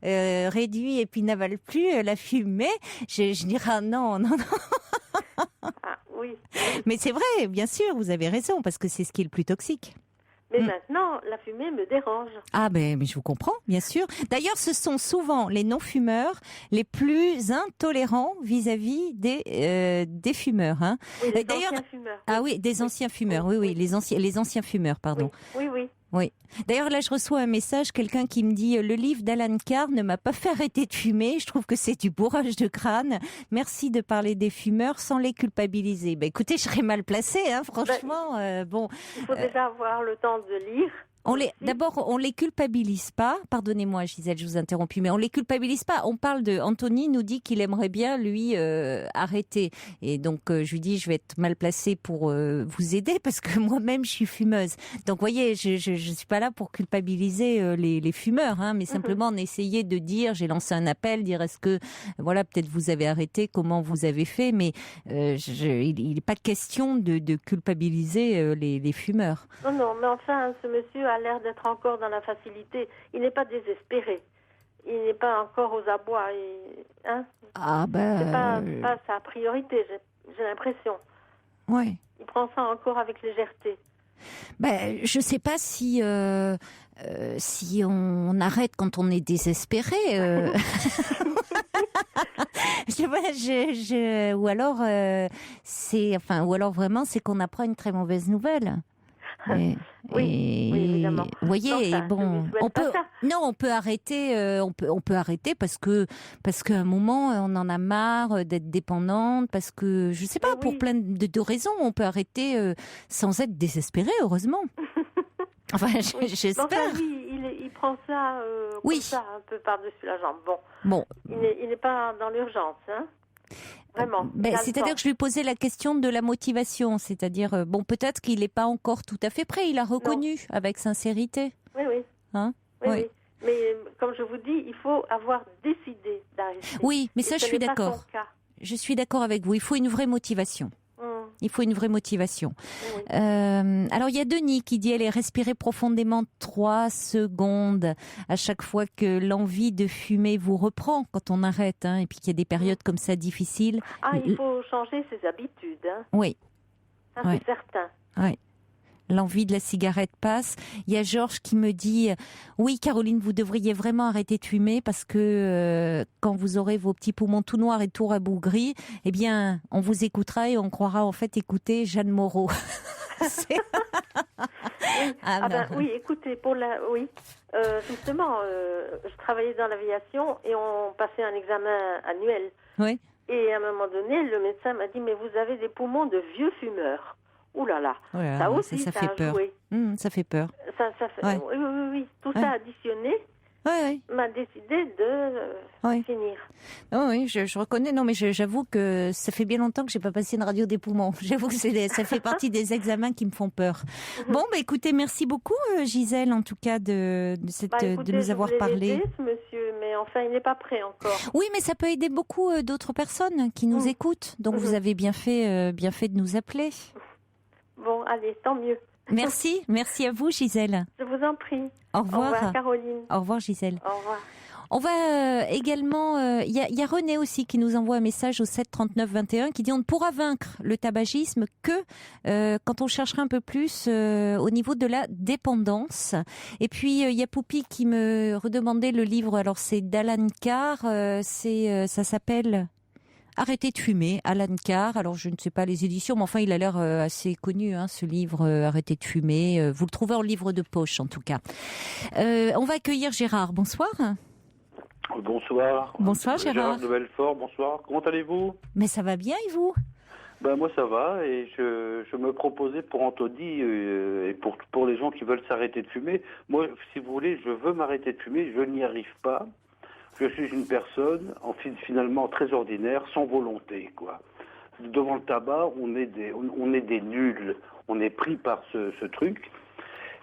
réduit et puis n'avale plus la fumée. Je dirais, non. Ah, oui. Mais c'est vrai, bien sûr, vous avez raison, parce que c'est ce qui est le plus toxique. Mais maintenant, la fumée me dérange. Ah mais je vous comprends, bien sûr. D'ailleurs, ce sont souvent les non-fumeurs les plus intolérants vis-à-vis des fumeurs. Oui, les anciens fumeurs. Ah oui, des anciens fumeurs, oui, les anciens fumeurs, pardon. Oui. D'ailleurs, là, je reçois un message, quelqu'un qui me dit « Le livre d'Alan Carr ne m'a pas fait arrêter de fumer. Je trouve que c'est du bourrage de crâne. Merci de parler des fumeurs sans les culpabiliser. » Écoutez, je serais mal placée, franchement. Il faut déjà avoir le temps de lire D'abord, on les culpabilise pas. Pardonnez-moi, Gisèle, je vous interromps, mais on les culpabilise pas. On parle de. Anthony nous dit qu'il aimerait bien lui arrêter, et donc je lui dis je vais être mal placée pour vous aider parce que moi-même je suis fumeuse. Donc, vous voyez, je suis pas là pour culpabiliser les fumeurs, hein, mais simplement on essayait de dire. J'ai lancé un appel, dire est-ce que voilà peut-être vous avez arrêté, comment vous avez fait, mais il n'est pas question de culpabiliser les fumeurs. Non, mais enfin, ce monsieur a l'air d'être encore dans la facilité. Il n'est pas désespéré. Il n'est pas encore aux abois. Hein? Ah ben... C'est pas sa priorité, j'ai l'impression. Ouais. Il prend ça encore avec légèreté. Ben, je sais pas si on arrête quand on est désespéré. Ou alors ou alors vraiment c'est qu'on apprend une très mauvaise nouvelle. Oui, évidemment. Vous voyez, on peut arrêter, on peut arrêter parce qu'à un moment on en a marre d'être dépendante, parce que je sais pas, pour plein de raisons, on peut arrêter sans être désespéré, heureusement. Enfin, j'espère. Enfin, il prend ça comme ça, un peu par-dessus la jambe. Bon. Il n'est pas dans l'urgence, hein. Vraiment. C'est-à-dire que je lui posais la question de la motivation, c'est-à-dire, peut-être qu'il n'est pas encore tout à fait prêt, il a reconnu avec sincérité. Oui. Hein? Oui. Mais comme je vous dis, il faut avoir décidé d'arrêter. Oui, mais ça, je suis d'accord. Je suis d'accord avec vous, il faut une vraie motivation. Il faut une vraie motivation. Oui. Alors, il y a Denis qui dit, allez, respirez profondément 3 secondes à chaque fois que l'envie de fumer vous reprend quand on arrête, hein, et puis qu'il y a des périodes comme ça difficiles. Il faut changer ses habitudes. Hein. Oui. Ça, c'est certain. Oui. L'envie de la cigarette passe. Il y a Georges qui me dit oui, Caroline, vous devriez vraiment arrêter de fumer parce que quand vous aurez vos petits poumons tout noirs et tout rabougris, eh bien, on vous écoutera et on croira en fait écouter Jeanne Moreau. Oui, écoutez, justement, je travaillais dans l'aviation et on passait un examen annuel. Oui. Et à un moment donné, le médecin m'a dit mais vous avez des poumons de vieux fumeurs. Ouh là là, ça aussi, ça fait peur. Ça fait peur. Ça fait... Oui. Tout ça additionné m'a décidé de finir. Oh oui, je reconnais. Non, mais j'avoue que ça fait bien longtemps que j'ai pas passé une radio des poumons. J'avoue que ça fait partie des examens qui me font peur. Bon, écoutez, merci beaucoup, Gisèle, en tout cas, de nous avoir parlé. Aider, ce monsieur, mais enfin, il n'est pas prêt encore. Oui, mais ça peut aider beaucoup d'autres personnes qui nous écoutent. Donc, vous avez bien fait de nous appeler. Bon, allez, tant mieux. Merci à vous, Gisèle. Je vous en prie. Au revoir. Au revoir, Caroline. Au revoir, Gisèle. Au revoir. On va également... Il y a René aussi qui nous envoie un message au 7 39 21 qui dit on ne pourra vaincre le tabagisme que quand on cherchera un peu plus au niveau de la dépendance. Et puis, il y a Poupi qui me redemandait le livre. Alors, c'est d'Alan Carr. Ça s'appelle... Arrêtez de fumer, Alan Carr. Alors, je ne sais pas les éditions, mais enfin, il a l'air assez connu, hein, ce livre, Arrêtez de fumer. Vous le trouvez en livre de poche, en tout cas. On va accueillir Gérard. Bonsoir. Bonsoir. Bonsoir, Gérard. Gérard de Belfort, bonsoir. Comment allez-vous ? Mais ça va bien, et vous ? Moi, ça va, et je me proposais pour Anthony et pour les gens qui veulent s'arrêter de fumer. Moi, si vous voulez, je veux m'arrêter de fumer, je n'y arrive pas. Je suis une personne, finalement, très ordinaire, sans volonté, quoi. Devant le tabac, on est des nuls. On est pris par ce truc.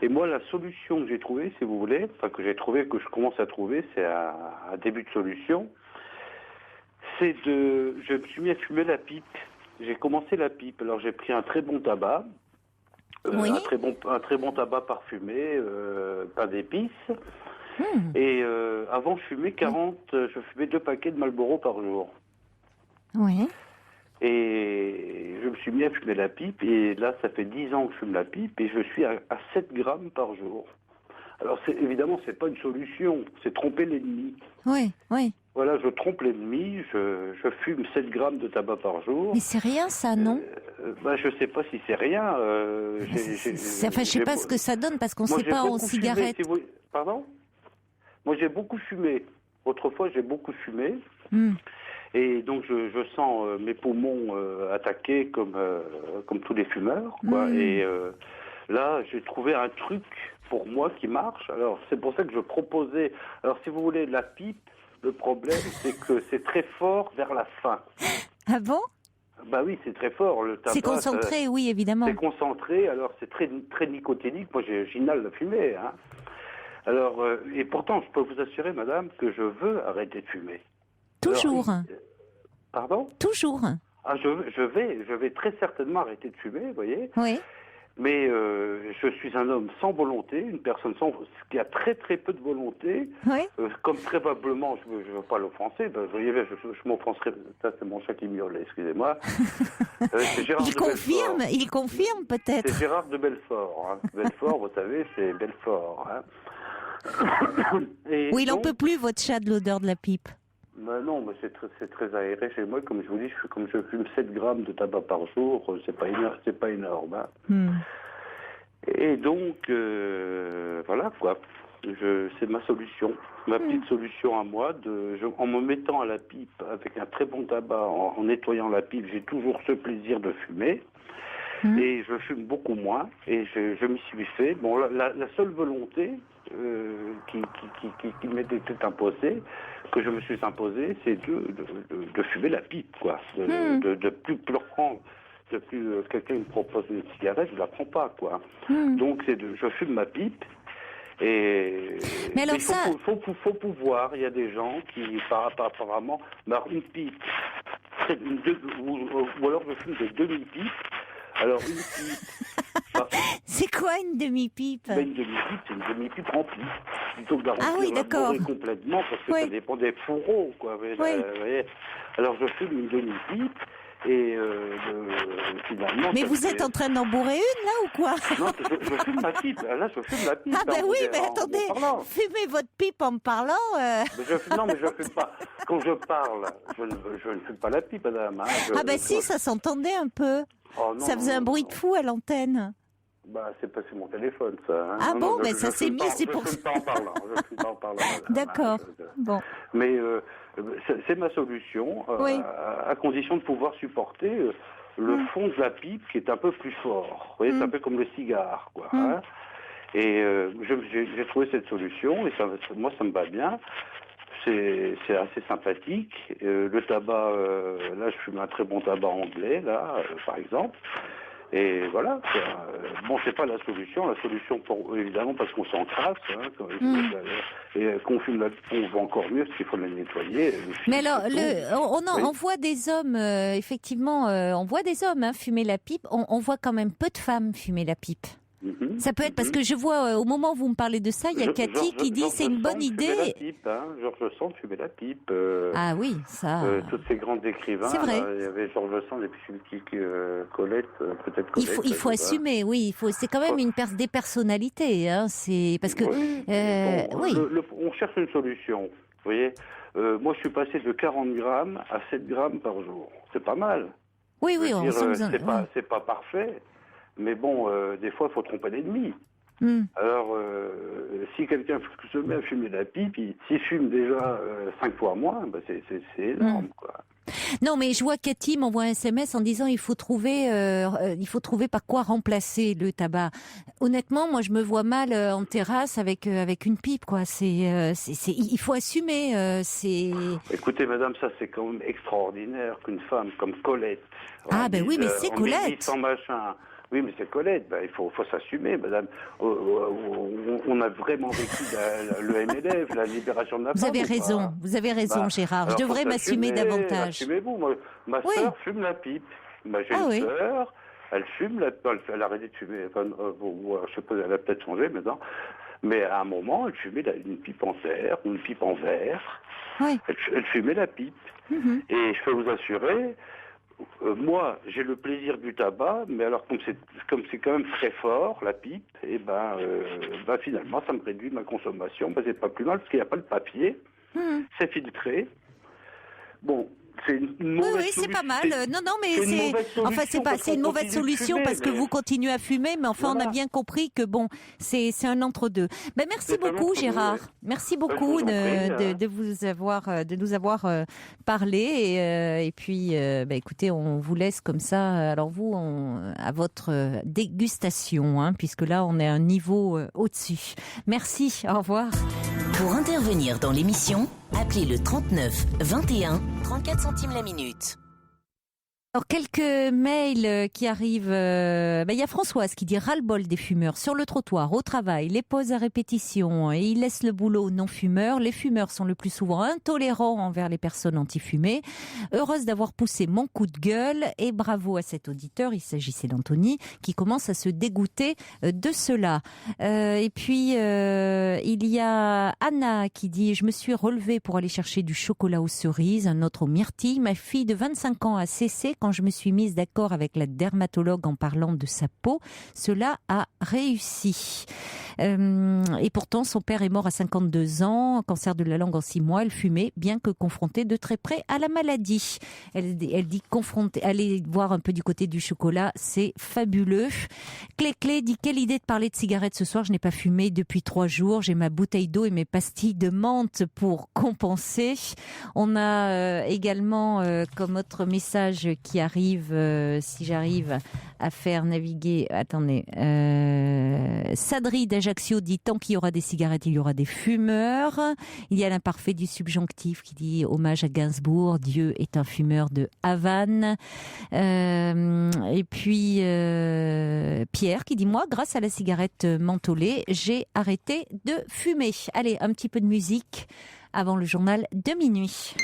Et moi, la solution que j'ai trouvée, si vous voulez, que je commence à trouver, c'est un début de solution. Je me suis mis à fumer la pipe. J'ai commencé la pipe. Alors, j'ai pris un très bon tabac. Un très bon tabac parfumé, pas d'épices. Et avant, je fumais 2 paquets de Marlboro par jour. Oui. Et je me suis mis à fumer la pipe, et là, ça fait 10 ans que je fume la pipe, et je suis à 7 grammes par jour. Alors, évidemment, c'est pas une solution, c'est tromper l'ennemi. Oui. Voilà, je trompe l'ennemi, je fume 7 grammes de tabac par jour. Mais c'est rien, ça, non ? Je sais pas si c'est rien. Je sais pas ce que ça donne, parce qu'on sait pas en cigarette. Pardon ? Moi, j'ai beaucoup fumé. Autrefois, j'ai beaucoup fumé. Et donc, je sens mes poumons attaqués comme tous les fumeurs, quoi. Et là, j'ai trouvé un truc pour moi qui marche. Alors, c'est pour ça que je proposais... Alors, si vous voulez, la pipe, le problème, c'est que c'est très fort vers la fin. Ah bon? Bah oui, c'est très fort. Le tabac, C'est concentré, oui, évidemment. c'est concentré, alors c'est très, très nicotinique. Moi, j'inhale la fumée. Hein. Alors, et pourtant, je peux vous assurer, madame, que je veux arrêter de fumer. Toujours. Alors, pardon? Toujours. Ah, je vais très certainement arrêter de fumer, vous voyez. Oui. Mais je suis un homme sans volonté, une personne qui a très très peu de volonté. Oui. Comme probablement, je veux pas l'offenser, vous voyez, je m'offenserai. Ça, c'est mon chat qui miaule, excusez-moi. C'est Gérard de Belfort. Il confirme peut-être. C'est Gérard de Belfort. Hein. Belfort, vous savez, c'est Belfort. Hein. Oui, il n'en peut plus, votre chat, de l'odeur de la pipe. Ben non, mais c'est très aéré chez moi. Comme je vous dis, comme je fume 7 grammes de tabac par jour, c'est pas énorme. Hein. Et donc, voilà quoi. C'est ma solution, ma petite solution à moi. En me mettant à la pipe avec un très bon tabac, en nettoyant la pipe, j'ai toujours ce plaisir de fumer. Et je fume beaucoup moins. Et je m'y suis fait. Bon, la seule volonté qui m'était imposée, que je me suis imposée, c'est de fumer la pipe, quoi. De plus prendre. Quelqu'un me propose une cigarette, je la prends pas, quoi. Donc je fume ma pipe. Mais alors il faut pouvoir. Il y a des gens qui, apparemment, une pipe, ou alors je fume des demi-pipes. Alors une pipe. C'est quoi une demi-pipe? Une demi-pipe, c'est une demi-pipe remplie. Plutôt que de la remplir, oui, d'accord. Complètement, parce que ça dépend des fourreaux, quoi. Vous voyez. Alors je fume une demi-pipe. Et finalement... Mais vous êtes en train d'en bourrer une, là, ou quoi? Non, je fume ma pipe. Là, je fume la pipe. Ah ben oui, mais attendez, fumez votre pipe en me parlant. Mais non, mais je fume pas. Quand je parle, je ne fume pas la pipe, madame. Hein. Si, ça s'entendait un peu. Oh, non, ça faisait un bruit de fou à l'antenne. Bah, c'est pas sur mon téléphone, ça. Hein. Ah bon, mais ça s'est mis, c'est pour ça. Je ne fume pas en parlant. Je fume pas en parlant. D'accord. Bon. Mais c'est ma solution, à condition de pouvoir supporter le fond de la pipe qui est un peu plus fort. Vous voyez, c'est un peu comme le cigare, quoi. Hein. Et j'ai trouvé cette solution, et moi, ça me va bien. C'est assez sympathique. Le tabac, là, je fume un très bon tabac anglais, là, par exemple. Et voilà. Bon, c'est pas la solution. La solution, évidemment, parce qu'on s'encrasse. Hein, et qu'on fume la pipe, on va encore mieux, parce qu'il faut la nettoyer. Mais alors, on voit des hommes, effectivement, on voit des hommes fumer la pipe. On voit quand même peu de femmes fumer la pipe. Ça peut être parce que je vois, au moment où vous me parlez de ça, il y a Cathy qui dit c'est une bonne idée. Georges Sand fumait la pipe. Ah oui, ça. Tous ces grands écrivains. C'est vrai. Il y avait Georges Sand et puis Colette, peut-être Colette. Il faut assumer, oui. C'est quand même des personnalités. Hein, c'est parce que. On cherche une solution. Vous voyez, moi je suis passé de 40 grammes à 7 grammes par jour. C'est pas mal. Oui, on c'est pas parfait. Mais bon, des fois, il faut tromper l'ennemi. Alors, si quelqu'un se met à fumer la pipe, s'il fume déjà 5 fois moins, c'est énorme, quoi. Non, mais je vois Cathy m'envoie un SMS en disant il faut trouver par quoi remplacer le tabac. Honnêtement, moi, je me vois mal en terrasse avec une pipe, quoi. Il faut assumer. Écoutez, madame, ça c'est quand même extraordinaire qu'une femme comme Colette. Oui, mais c'est Colette. Sans machin. Oui, mais c'est Colette. Il faut s'assumer, madame. On a vraiment vécu le MLF, la libération de la femme. Vous avez raison, Gérard. Je devrais m'assumer davantage. Assumez-vous. Ma sœur fume la pipe. J'ai une sœur, elle fume la pipe. Elle a arrêté de fumer. Je sais pas, elle a peut-être changé maintenant. Mais à un moment, elle fumait une pipe en terre ou une pipe en verre. Oui. Elle fumait la pipe. Et je peux vous assurer... moi, j'ai le plaisir du tabac, mais alors comme c'est quand même très fort, la pipe, finalement, ça me réduit ma consommation. C'est pas plus mal, parce qu'il n'y a pas le papier, c'est filtré. Bon, c'est une mauvaise Oui, c'est pas mal. Non, mais c'est une mauvaise solution parce que vous continuez à fumer, mais enfin, voilà. On a bien compris que bon, c'est un entre-deux. Ben, merci beaucoup, Gérard. Ouais. Merci beaucoup de nous avoir parlé. Et puis, écoutez, on vous laisse comme ça. Alors vous, à votre dégustation, hein, puisque là, on est à un niveau au-dessus. Merci. Au revoir. Pour intervenir dans l'émission, appelez le 39 21 34 centimes la minute. Alors, quelques mails qui arrivent. Il y a Françoise qui dit ras-le-bol des fumeurs sur le trottoir, au travail, les pauses à répétition, et ils laissent le boulot aux non-fumeurs. Les fumeurs sont le plus souvent intolérants envers les personnes anti-fumées. Heureuse d'avoir poussé mon coup de gueule, et bravo à cet auditeur, il s'agissait d'Anthony, qui commence à se dégoûter de cela. Et puis, il y a Anna qui dit « Je me suis relevée pour aller chercher du chocolat aux cerises, un autre aux myrtilles. Ma fille de 25 ans a cessé quand je me suis mise d'accord avec la dermatologue en parlant de sa peau. Cela a réussi. » Et pourtant, son père est mort à 52 ans, cancer de la langue en 6 mois. Elle fumait, bien que confrontée de très près à la maladie. Elle dit aller voir un peu du côté du chocolat, c'est fabuleux. Clé dit, quelle idée de parler de cigarettes ce soir. Je n'ai pas fumé depuis 3 jours. J'ai ma bouteille d'eau et mes pastilles de menthe pour compenser. On a également comme autre message qui arrive, si j'arrive à faire naviguer. Attendez. Sadri d'Ajaccio dit tant qu'il y aura des cigarettes, il y aura des fumeurs. Il y a l'imparfait du subjonctif qui dit hommage à Gainsbourg, Dieu est un fumeur de Havane. Et puis Pierre qui dit moi, grâce à la cigarette mentholée, j'ai arrêté de fumer. Allez, un petit peu de musique avant le journal de minuit.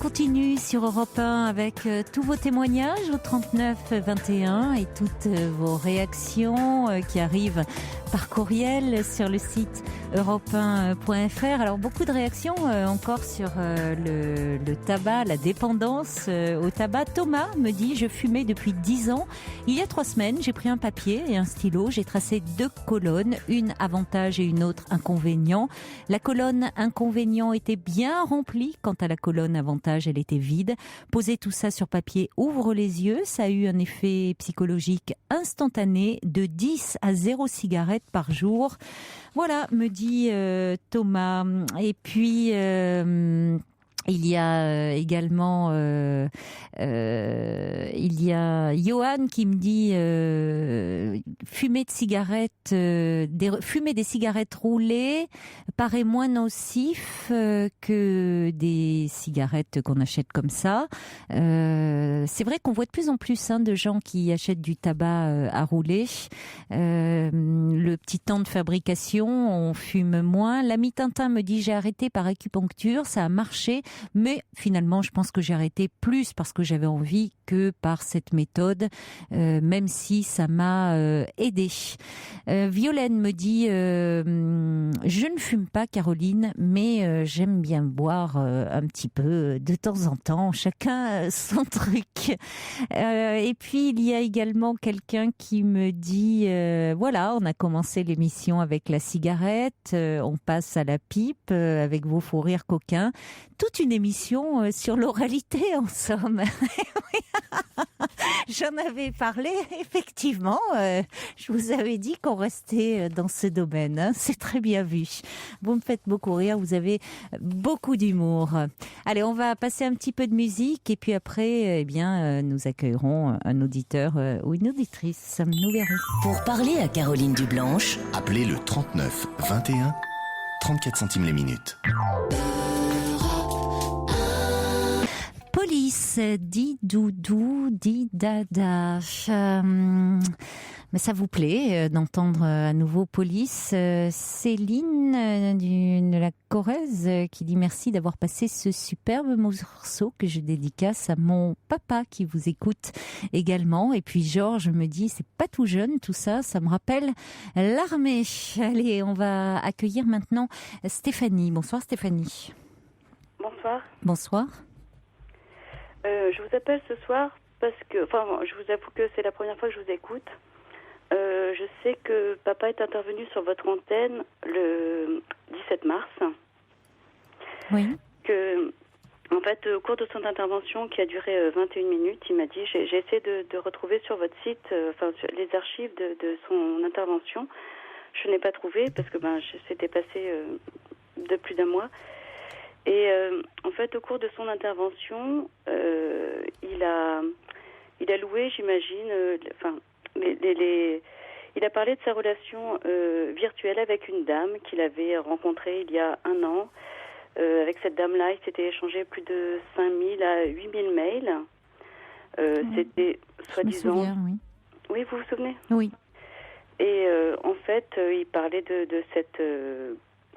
Continue sur Europe 1 avec tous vos témoignages au 39 21 et toutes vos réactions qui arrivent par courriel sur le site europe1.fr. Alors beaucoup de réactions encore sur le tabac, la dépendance au tabac. Thomas me dit je fumais depuis 10 ans. Il y a 3 semaines, j'ai pris un papier et un stylo. J'ai tracé 2 colonnes, une avantage et une autre inconvénient. La colonne inconvénient était bien remplie. Quant à la colonne avantage, elle était vide. Poser tout ça sur papier ouvre les yeux. Ça a eu un effet psychologique instantané de 10 à 0 cigarettes par jour. Voilà, me dit Thomas. Et puis il y a également il y a Johan qui me dit fumer des cigarettes roulées paraît moins nocif que des cigarettes qu'on achète comme ça. C'est vrai qu'on voit de plus en plus de gens qui achètent du tabac à rouler. Le petit temps de fabrication, on fume moins. L'ami Tintin me dit j'ai arrêté par acupuncture, ça a marché. Mais finalement, je pense que j'ai arrêté plus parce que j'avais envie que par cette méthode, même si ça m'a aidé. Violaine me dit je ne fume pas, Caroline, mais j'aime bien boire un petit peu de temps en temps. Chacun son truc. Et puis, il y a également quelqu'un qui me dit voilà, on a commencé l'émission avec la cigarette, on passe à la pipe avec vos fous rires coquins. Toute une émission sur l'oralité, en somme. J'en avais parlé, effectivement. Je vous avais dit qu'on restait dans ce domaine. Hein. C'est très bien vu. Vous me faites beaucoup rire. Vous avez beaucoup d'humour. Allez, on va passer un petit peu de musique et puis après, nous accueillerons un auditeur ou une auditrice. Nous verrons. Pour parler à Caroline Dublanche, Appelez le 39 21 34 centimes les minutes. Police, dit doudou, dit dada. Mais ça vous plaît d'entendre à nouveau Police. Céline de la Corrèze qui dit merci d'avoir passé ce superbe morceau que je dédicace à mon papa qui vous écoute également. Et puis Georges me dit c'est pas tout jeune tout ça, ça me rappelle l'armée. Allez, on va accueillir maintenant Stéphanie. Bonsoir Stéphanie. Bonsoir. Bonsoir. Je vous appelle ce soir parce que, je vous avoue que c'est la première fois que je vous écoute. Je sais que papa est intervenu sur votre antenne le 17 mars. Oui. En fait, au cours de son intervention qui a duré 21 minutes, il m'a dit, j'ai essayé de retrouver sur votre site sur les archives de son intervention. Je n'ai pas trouvé parce que c'était passé de plus d'un mois. Et en fait, au cours de son intervention, il a loué, j'imagine, il a parlé de sa relation virtuelle avec une dame qu'il avait rencontrée il y a 1 an. Avec cette dame-là, il s'était échangé plus de 5000 à 8000 mails. C'était soi-disant... Je me souviens, oui. Oui, vous vous souvenez ? Oui. Et en fait, il parlait de cette...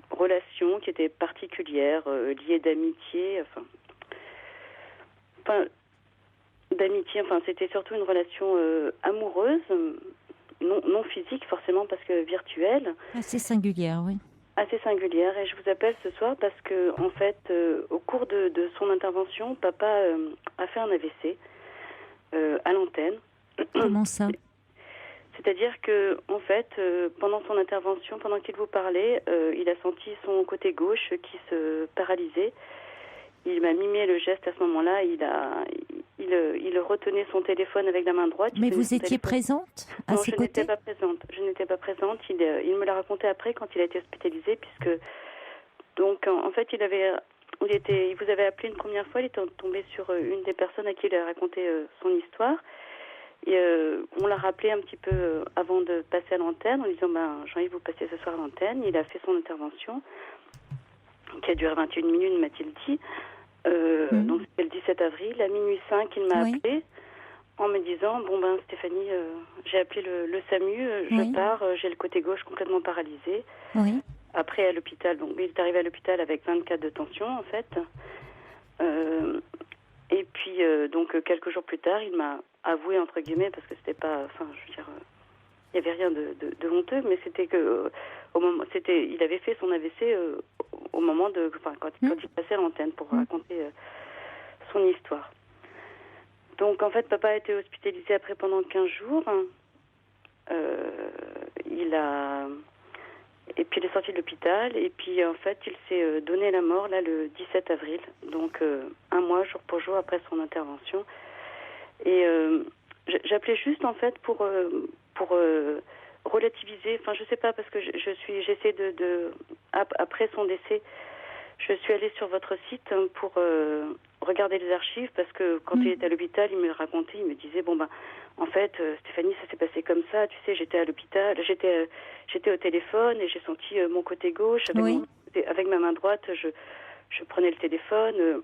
relation qui était particulière, liée d'amitié, d'amitié, c'était surtout une relation amoureuse, non physique forcément parce que virtuelle. Assez singulière, oui. Assez singulière, et je vous appelle ce soir parce que, en fait, au cours de son intervention, papa a fait un AVC à l'antenne. Comment ça ? C'est-à-dire que, en fait, pendant son intervention, pendant qu'il vous parlait, il a senti son côté gauche qui se paralysait. Il m'a mimé le geste à ce moment-là. Il retenait son téléphone avec la main droite. Mais vous étiez présente à ses côtés ? Non, je n'étais pas présente. Il me l'a raconté après quand il a été hospitalisé, puisque donc en fait il vous avait appelé une première fois. Il était tombé sur une des personnes à qui il a raconté son histoire. Et on l'a rappelé un petit peu avant de passer à l'antenne en disant Jean-Yves, vous passez ce soir à l'antenne. Il a fait son intervention qui a duré 21 minutes, m'a-t-il dit. Donc c'était le 17 avril, à minuit 5, il m'a appelé en me disant Stéphanie, j'ai appelé le SAMU, je pars, j'ai le côté gauche complètement paralysé. Oui. Après à l'hôpital, donc il est arrivé à l'hôpital avec 24 de tension en fait. Et puis donc quelques jours plus tard, il m'a avoué entre guillemets parce que c'était pas, il n'y avait rien de honteux, mais c'était que il avait fait son AVC au moment quand il passait à l'antenne pour raconter son histoire. Donc en fait, papa a été hospitalisé après pendant 15 jours. Et puis il est sorti de l'hôpital et puis en fait il s'est donné la mort là le 17 avril, donc 1 mois jour pour jour après son intervention. Et j'appelais juste en fait pour relativiser, je sais pas, parce que j'essaie de après son décès, je suis allée sur votre site pour regarder les archives parce que quand il était à l'hôpital, il me racontait, il me disait en fait Stéphanie, ça s'est passé comme ça, tu sais, j'étais à l'hôpital, j'étais au téléphone et j'ai senti mon côté gauche avec ma main droite, je prenais le téléphone.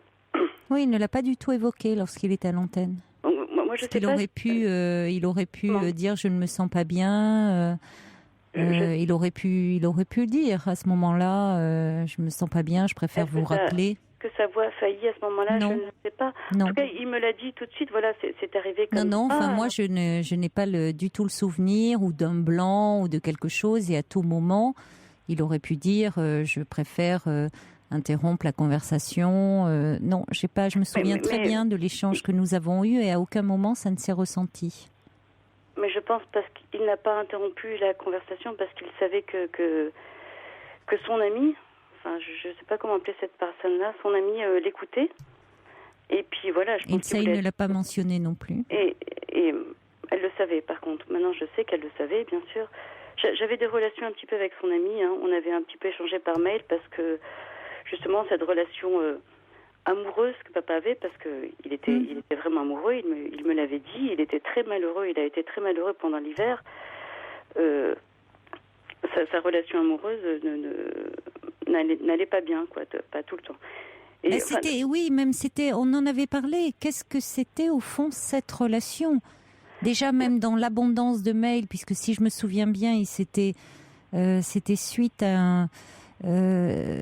Oui, il ne l'a pas du tout évoqué lorsqu'il était à l'antenne. Moi, je sais pas. Il aurait pu dire je ne me sens pas bien. Il aurait pu le dire à ce moment-là. Je me sens pas bien. Je préfère vous rappeler. Que sa voix a failli à ce moment-là, je ne sais pas. Non. En tout cas, il me l'a dit tout de suite. Voilà, c'est arrivé comme ça. Non. Moi, je n'ai pas du tout le souvenir ou d'un blanc ou de quelque chose. Et à tout moment, il aurait pu dire je préfère. Interrompre la conversation. Non, je me souviens très bien de l'échange que nous avons eu et à aucun moment ça ne s'est ressenti. Mais je pense parce qu'il n'a pas interrompu la conversation parce qu'il savait que son ami, je ne sais pas comment appeler cette personne-là, son ami l'écoutait. Et puis voilà, je pense il ne l'a pas mentionné non plus. Et Et elle le savait, par contre. Maintenant, je sais qu'elle le savait, bien sûr. J'avais des relations un petit peu avec son ami. Hein. On avait un petit peu échangé par mail parce que, justement, cette relation amoureuse que papa avait, parce qu'il était vraiment amoureux, il me l'avait dit, il était très malheureux, il a été très malheureux pendant l'hiver. Sa relation amoureuse n'allait pas bien, quoi, pas tout le temps. Et, on en avait parlé. Qu'est-ce que c'était au fond cette relation ? Déjà même dans l'abondance de mails, puisque si je me souviens bien, c'était suite à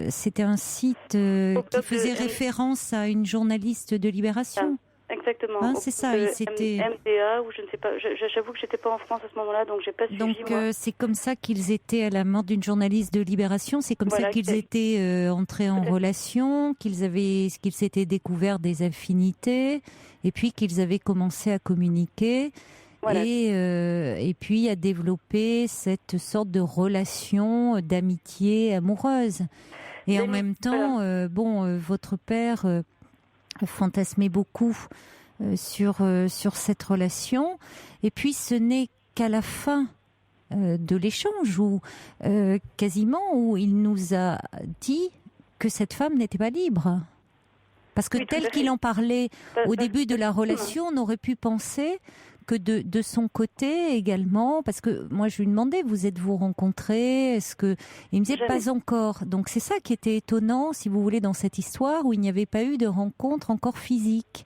c'était un site qui faisait référence à une journaliste de Libération. Exactement. Hein, c'est ça, c'était MDA ou je ne sais pas. J'avoue que j'étais pas en France à ce moment-là, donc j'ai pas suivi. Donc c'est comme ça qu'ils étaient à la mort d'une journaliste de Libération. C'est comme ça qu'ils étaient entrés en relation, qu'ils s'étaient découverts des affinités, et puis qu'ils avaient commencé à communiquer. Voilà. Et puis à développer cette sorte de relation d'amitié amoureuse. Et en même temps, votre père fantasmait beaucoup sur cette relation. Et puis ce n'est qu'à la fin de l'échange où il nous a dit que cette femme n'était pas libre. Parce que tel qu'il en parlait au début de la relation, on aurait pu penser que de son côté également, parce que moi je lui demandais, vous êtes-vous rencontrés ? Il me disait pas encore. Donc c'est ça qui était étonnant, si vous voulez, dans cette histoire où il n'y avait pas eu de rencontre encore physique.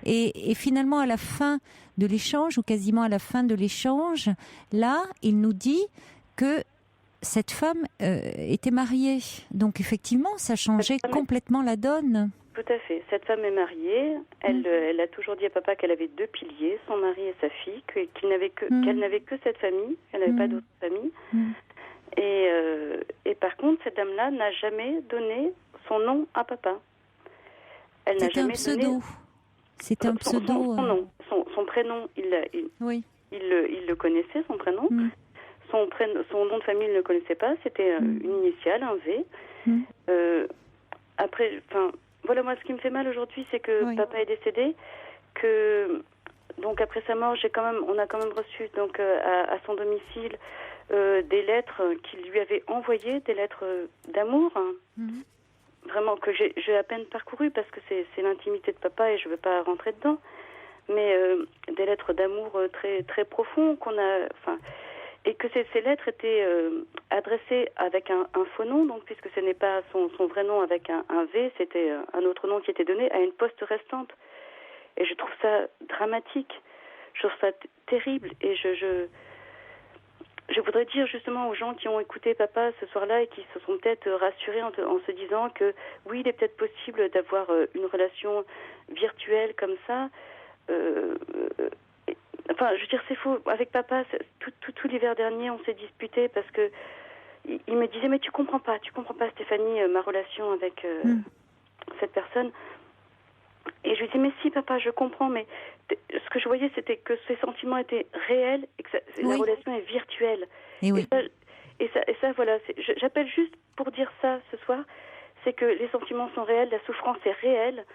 Et finalement à la fin de l'échange, ou quasiment à la fin de l'échange, là il nous dit que cette femme était mariée. Donc effectivement ça changeait complètement la donne. Tout à fait. Cette femme est mariée. Elle a toujours dit à papa qu'elle avait 2 piliers, son mari et sa fille, qu'elle n'avait que cette famille, elle n'avait pas d'autre famille. Et par contre, cette dame-là n'a jamais donné son nom à papa. Elle n'a jamais donné. C'était un pseudo. Son nom, son prénom, il le connaissait, son prénom. Son nom de famille, il ne le connaissait pas. C'était une initiale, un V. Après, voilà, moi, ce qui me fait mal aujourd'hui, c'est que papa est décédé, que donc après sa mort, on a quand même reçu donc à son domicile des lettres qu'il lui avait envoyées, des lettres d'amour, vraiment que j'ai à peine parcouru parce que c'est l'intimité de papa et je veux pas rentrer dedans, mais des lettres d'amour très très profonds et que ces lettres étaient adressées avec un faux nom, donc puisque ce n'est pas son vrai nom avec un V, c'était un autre nom qui était donné à une poste restante. Et je trouve ça dramatique, je trouve ça terrible. Et je voudrais dire justement aux gens qui ont écouté papa ce soir-là et qui se sont peut-être rassurés en se disant que oui, il est peut-être possible d'avoir une relation virtuelle comme ça. Je veux dire, c'est faux. Avec papa, tout l'hiver dernier, on s'est disputé parce que il me disait, mais tu comprends pas, Stéphanie, ma relation avec cette personne. Et je lui disais, mais si, papa, je comprends, mais ce que je voyais, c'était que ces sentiments étaient réels et que la relation est virtuelle. Et ça, voilà, j'appelle juste pour dire ça ce soir, c'est que les sentiments sont réels, la souffrance est réelle.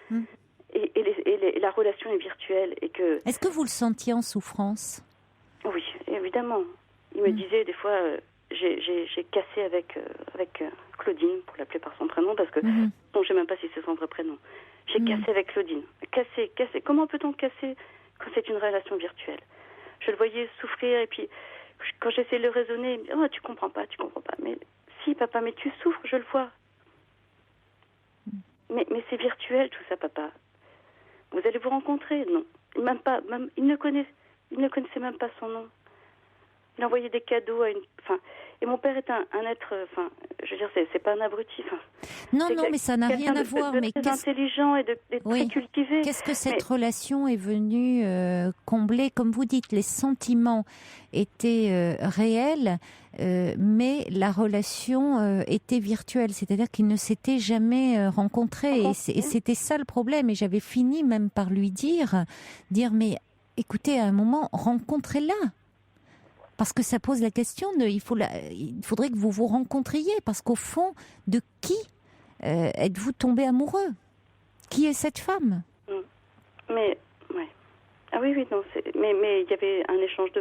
Et la relation est virtuelle. Est-ce que vous le sentiez en souffrance ? Oui, évidemment. Il me disait des fois, j'ai cassé avec Claudine, pour l'appeler par son prénom, parce que je ne sais même pas si c'est son vrai prénom. J'ai cassé avec Claudine. Cassé. Comment peut-on casser quand c'est une relation virtuelle ? Je le voyais souffrir et puis quand j'essayais de le raisonner, il me dit, tu comprends pas. Mais si, papa, mais tu souffres, je le vois. Mais c'est virtuel tout ça, papa. Vous allez vous rencontrer ? Non. Il ne connaissait même pas son nom. Il envoyait des cadeaux à et mon père est un être, je veux dire, c'est pas un abruti. Non, mais ça n'a rien à voir. Mais très intelligent et très cultivé. Qu'est-ce que cette relation est venue combler ? Comme vous dites, les sentiments étaient réels, mais la relation était virtuelle. C'est-à-dire qu'ils ne s'étaient jamais rencontrés. Et c'était ça le problème. Et j'avais fini même par lui dire, mais écoutez, à un moment, rencontrez-la. Parce que ça pose la question il faudrait que vous vous rencontriez. Parce qu'au fond, de qui êtes-vous tombé amoureux ? Qui est cette femme ? Mais, ouais. Ah oui, non, mais il y avait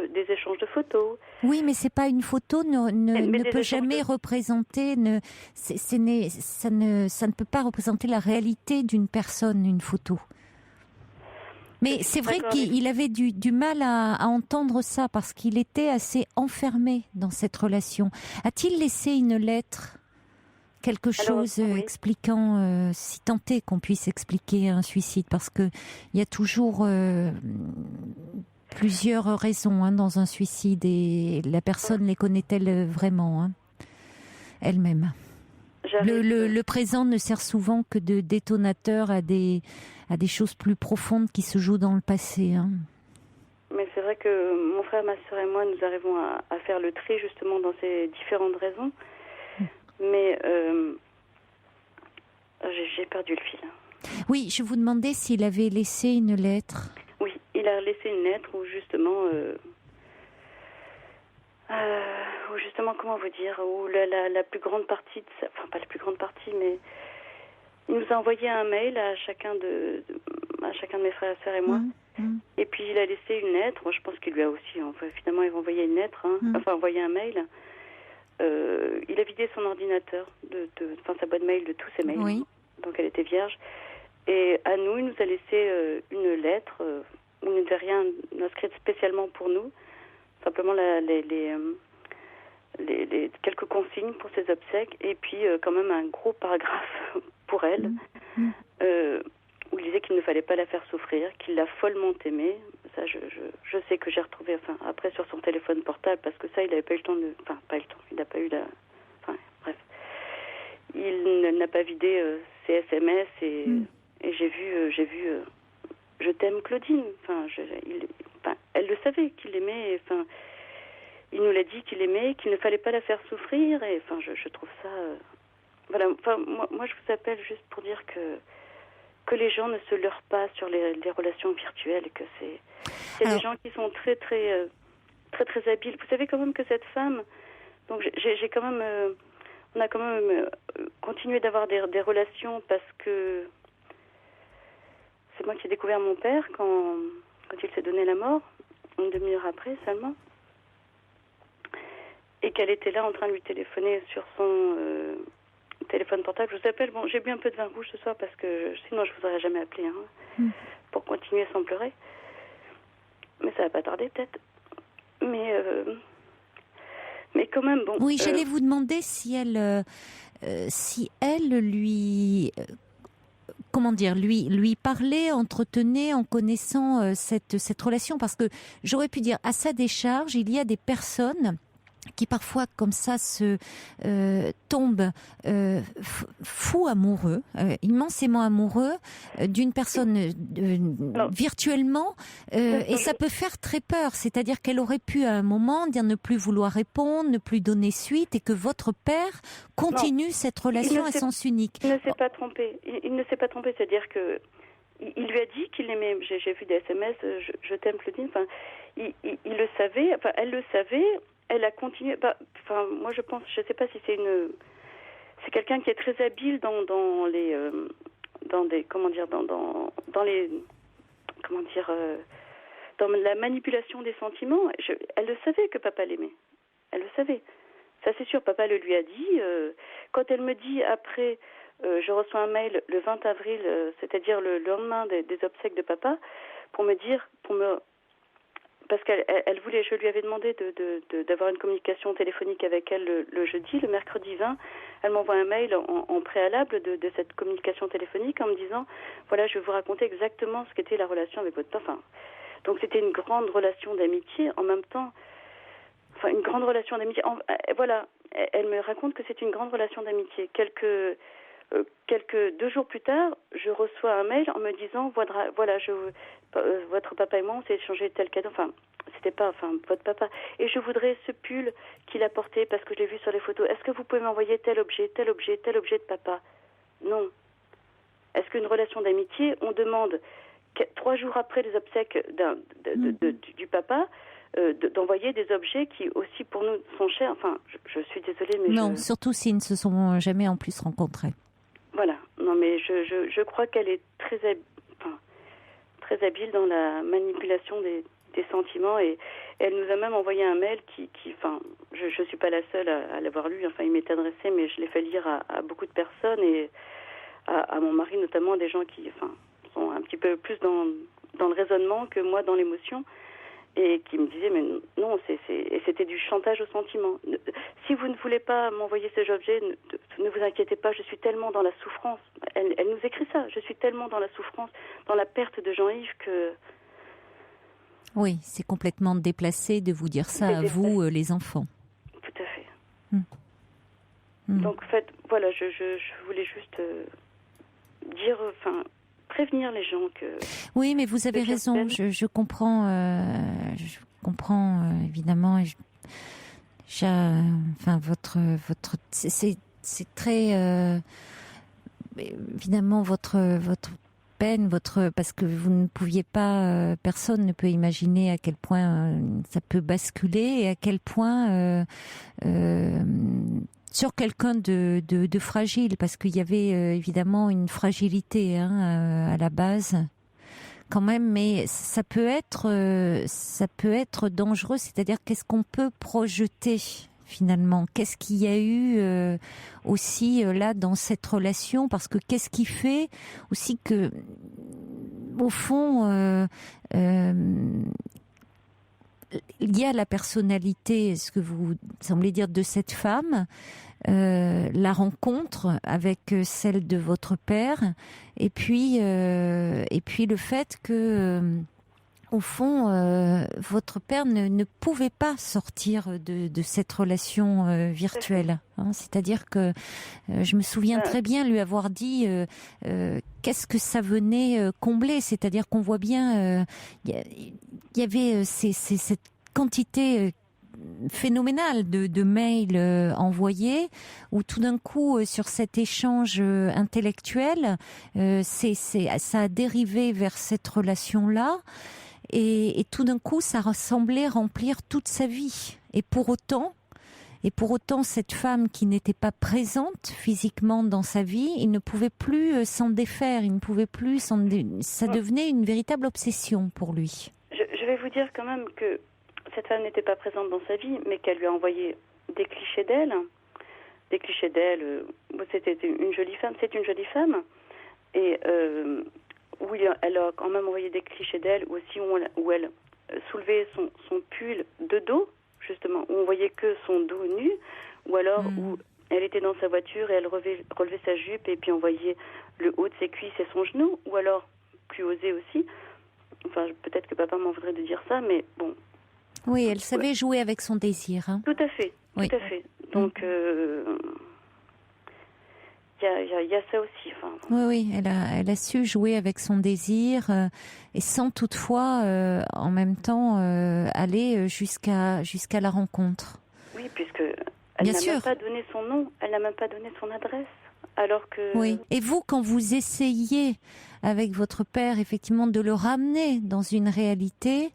des échanges de photos. Oui, mais c'est pas une photo ne peut jamais représenter, ça ne peut pas représenter la réalité d'une personne, une photo. Mais c'est vrai qu'il avait du mal à entendre ça parce qu'il était assez enfermé dans cette relation. A-t-il laissé une lettre ? Quelque chose expliquant, si tant est qu'on puisse expliquer un suicide, parce que il y a toujours plusieurs raisons dans un suicide et la personne les connaît-elle vraiment elle-même. Le présent ne sert souvent que de détonateur à des choses plus profondes qui se jouent dans le passé. Mais c'est vrai que mon frère, ma sœur et moi, nous arrivons à faire le tri justement dans ces différentes raisons. Mais j'ai perdu le fil. Oui, je vous demandais s'il avait laissé une lettre. Oui, il a laissé une lettre où justement, comment vous dire, où la plus grande partie, enfin pas la plus grande partie, mais il nous a envoyé un mail à chacun de mes frères et sœurs et moi. Et puis il a laissé une lettre. Moi, je pense qu'il lui a aussi, finalement, il va envoyer une lettre, envoyé un mail. Il a vidé son ordinateur, sa boîte mail de tous ses mails. Oui. Donc elle était vierge. Et à nous, il nous a laissé une lettre où il n'avait rien inscrit spécialement pour nous. Simplement les quelques consignes pour ses obsèques. Et puis quand même un gros paragraphe pour elle. Où il disait qu'il ne fallait pas la faire souffrir, qu'il l'a follement aimée. Ça, je sais que j'ai retrouvé, après sur son téléphone portable, parce que ça, il n'avait pas eu le temps il n'a pas eu bref. Il n'a pas vidé ses SMS et j'ai vu je t'aime Claudine. Elle le savait qu'il l'aimait. Il nous l'a dit qu'il l'aimait, qu'il ne fallait pas la faire souffrir. Et je trouve ça. Voilà. Moi, je vous appelle juste pour dire que les gens ne se leurrent pas sur les relations virtuelles, que c'est des gens qui sont très très très très habiles. Vous savez quand même que cette femme, donc j'ai quand même, on a quand même continué d'avoir des relations parce que c'est moi qui ai découvert mon père quand il s'est donné la mort, une demi-heure après seulement, et qu'elle était là en train de lui téléphoner sur son téléphone portable. Je vous appelle, j'ai bu un peu de vin rouge ce soir parce que sinon je vous aurais jamais appelé pour continuer sans pleurer. Mais ça va pas tarder peut-être. Mais quand même, bon. Oui, j'allais vous demander si elle lui lui parlait, entretenait en connaissant cette relation, parce que j'aurais pu dire à sa décharge, il y a des personnes qui parfois comme ça se tombent fous amoureux, immensément amoureux d'une personne virtuellement, et ça peut faire très peur. C'est-à-dire qu'elle aurait pu à un moment dire ne plus vouloir répondre, ne plus donner suite, et que votre père continue cette relation à sens unique. Il ne s'est pas trompé. Il ne s'est pas trompé, c'est-à-dire que il lui a dit qu'il l'aimait. J'ai vu des SMS, je t'aime Claudine. Il le savait. Elle le savait. Elle a continué. Moi, je pense, je ne sais pas si c'est quelqu'un qui est très habile dans la manipulation des sentiments. Elle le savait que papa l'aimait. Elle le savait. Ça, c'est sûr. Papa le lui a dit. Quand elle me dit après, je reçois un mail le 20 avril, c'est-à-dire le lendemain des obsèques de papa, parce qu'elle voulait, je lui avais demandé d'avoir une communication téléphonique avec elle le jeudi, le mercredi 20. Elle m'envoie un mail en préalable de cette communication téléphonique en me disant, voilà, je vais vous raconter exactement ce qu'était la relation avec votre père. Donc c'était une grande relation d'amitié, en même temps, une grande relation d'amitié. Voilà, elle me raconte que c'est une grande relation d'amitié. Quelques 2 jours plus tard, je reçois un mail en me disant, voilà, votre papa et moi, on s'est échangé tel cadeau. C'était pas, votre papa. Et je voudrais ce pull qu'il a porté parce que je l'ai vu sur les photos. Est-ce que vous pouvez m'envoyer tel objet de papa? Non. Est-ce qu'une relation d'amitié, on demande 3 jours après les obsèques du papa, d'envoyer des objets qui aussi pour nous sont chers? Je suis désolée, mais non, surtout s'ils ne se sont jamais en plus rencontrés. Voilà. Non, mais je crois qu'elle est très très habile dans la manipulation des sentiments et elle nous a même envoyé un mail qui enfin, je suis pas la seule à l'avoir lu, enfin il m'est adressé, mais je l'ai fait lire à beaucoup de personnes et à mon mari notamment, des gens qui sont un petit peu plus dans le raisonnement que moi dans l'émotion et qui me disaient mais non, et c'était du chantage au sentiment. Si vous ne voulez pas m'envoyer ces objets, ne vous inquiétez pas, je suis tellement dans la souffrance. Elle nous écrit ça, je suis tellement dans la souffrance, dans la perte de Jean-Yves que... Oui, c'est complètement déplacé de vous dire ça à vous, les enfants. Tout à fait. Donc, en fait, voilà, je voulais juste dire, prévenir les gens que... Oui, mais vous avez raison, je comprends, évidemment, votre c'est très... évidemment, votre peine, parce que vous ne pouviez pas, personne ne peut imaginer à quel point ça peut basculer et à quel point sur quelqu'un de fragile, parce qu'il y avait évidemment une fragilité à la base quand même, mais ça peut être dangereux, c'est-à-dire qu'est-ce qu'on peut projeter finalement, qu'est-ce qu'il y a eu aussi là dans cette relation, parce que qu'est-ce qui fait aussi que au fond il y a la personnalité, ce que vous semblez dire, de cette femme, la rencontre avec celle de votre père, et puis le fait que au fond, votre père ne pouvait pas sortir de cette relation virtuelle. C'est-à-dire que je me souviens très bien lui avoir dit qu'est-ce que ça venait combler. C'est-à-dire qu'on voit bien, il y avait cette quantité phénoménale de mails envoyés, où tout d'un coup, sur cet échange intellectuel, ça a dérivé vers cette relation-là. Et tout d'un coup, ça semblait remplir toute sa vie. Et pour autant, cette femme qui n'était pas présente physiquement dans sa vie, il ne pouvait plus s'en défaire. Il ne pouvait plus ça devenait une véritable obsession pour lui. Je vais vous dire quand même que cette femme n'était pas présente dans sa vie, mais qu'elle lui a envoyé des clichés d'elle. Des clichés d'elle. C'était une jolie femme. C'est une jolie femme. Et... où elle a quand même envoyé des clichés d'elle aussi, où elle soulevait son pull de dos, justement, où on voyait que son dos nu, ou alors où elle était dans sa voiture et elle relevait sa jupe et puis on voyait le haut de ses cuisses et son genou, ou alors, plus osé aussi, enfin peut-être que papa m'en voudrait de dire ça, mais bon. Oui, elle savait jouer avec son désir. Tout à fait, oui. Tout à fait. Donc... Il y a ça aussi. Oui, elle a su jouer avec son désir et sans toutefois, en même temps, aller jusqu'à la rencontre. Oui, puisque elle n'a même pas donné son nom, elle n'a même pas donné son adresse, alors que... Oui. Et vous, quand vous essayez avec votre père, effectivement, de le ramener dans une réalité,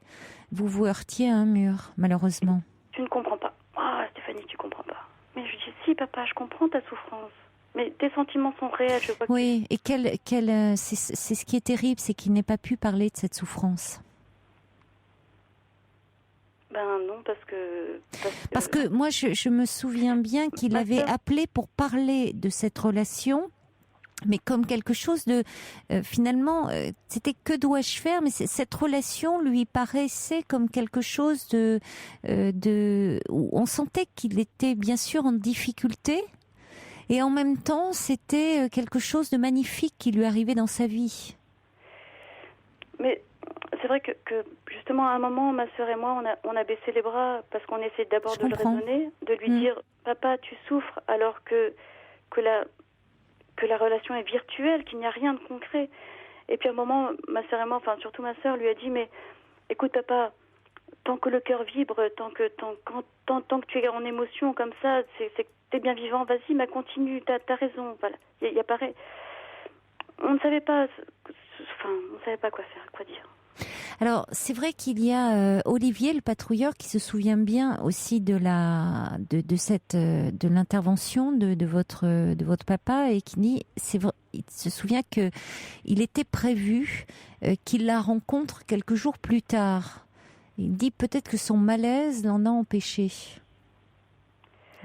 vous vous heurtiez à un mur, malheureusement. Tu ne comprends pas. Ah, Stéphanie, tu comprends pas. Mais je dis, si, papa, je comprends ta souffrance. Mais tes sentiments sont réels, je vois. Oui, et c'est ce qui est terrible, c'est qu'il n'ait pas pu parler de cette souffrance. Ben non, parce que moi, je me souviens bien qu'il avait appelé pour parler de cette relation, mais comme quelque chose de... finalement, c'était que dois-je faire, mais cette relation lui paraissait comme quelque chose où on sentait qu'il était bien sûr en difficulté. Et en même temps, c'était quelque chose de magnifique qui lui arrivait dans sa vie. Mais c'est vrai que justement, à un moment, ma sœur et moi, on a baissé les bras parce qu'on essayait d'abord de le raisonner, de lui dire « Papa, tu souffres », alors que la relation est virtuelle, qu'il n'y a rien de concret. Et puis à un moment, ma sœur et moi, enfin surtout ma sœur, lui a dit « Mais écoute, papa, tant que le cœur vibre, tant que tu es en émotion comme ça, c'est t'es bien vivant, vas-y, mais continue, t'as raison. Voilà. Il y a pareil. On ne savait pas quoi faire, quoi dire. Alors, c'est vrai qu'il y a Olivier, le patrouilleur, qui se souvient bien aussi de l'intervention de votre papa et qui dit, il se souvient que il était prévu qu'il la rencontre quelques jours plus tard. Il dit peut-être que son malaise l'en a empêché.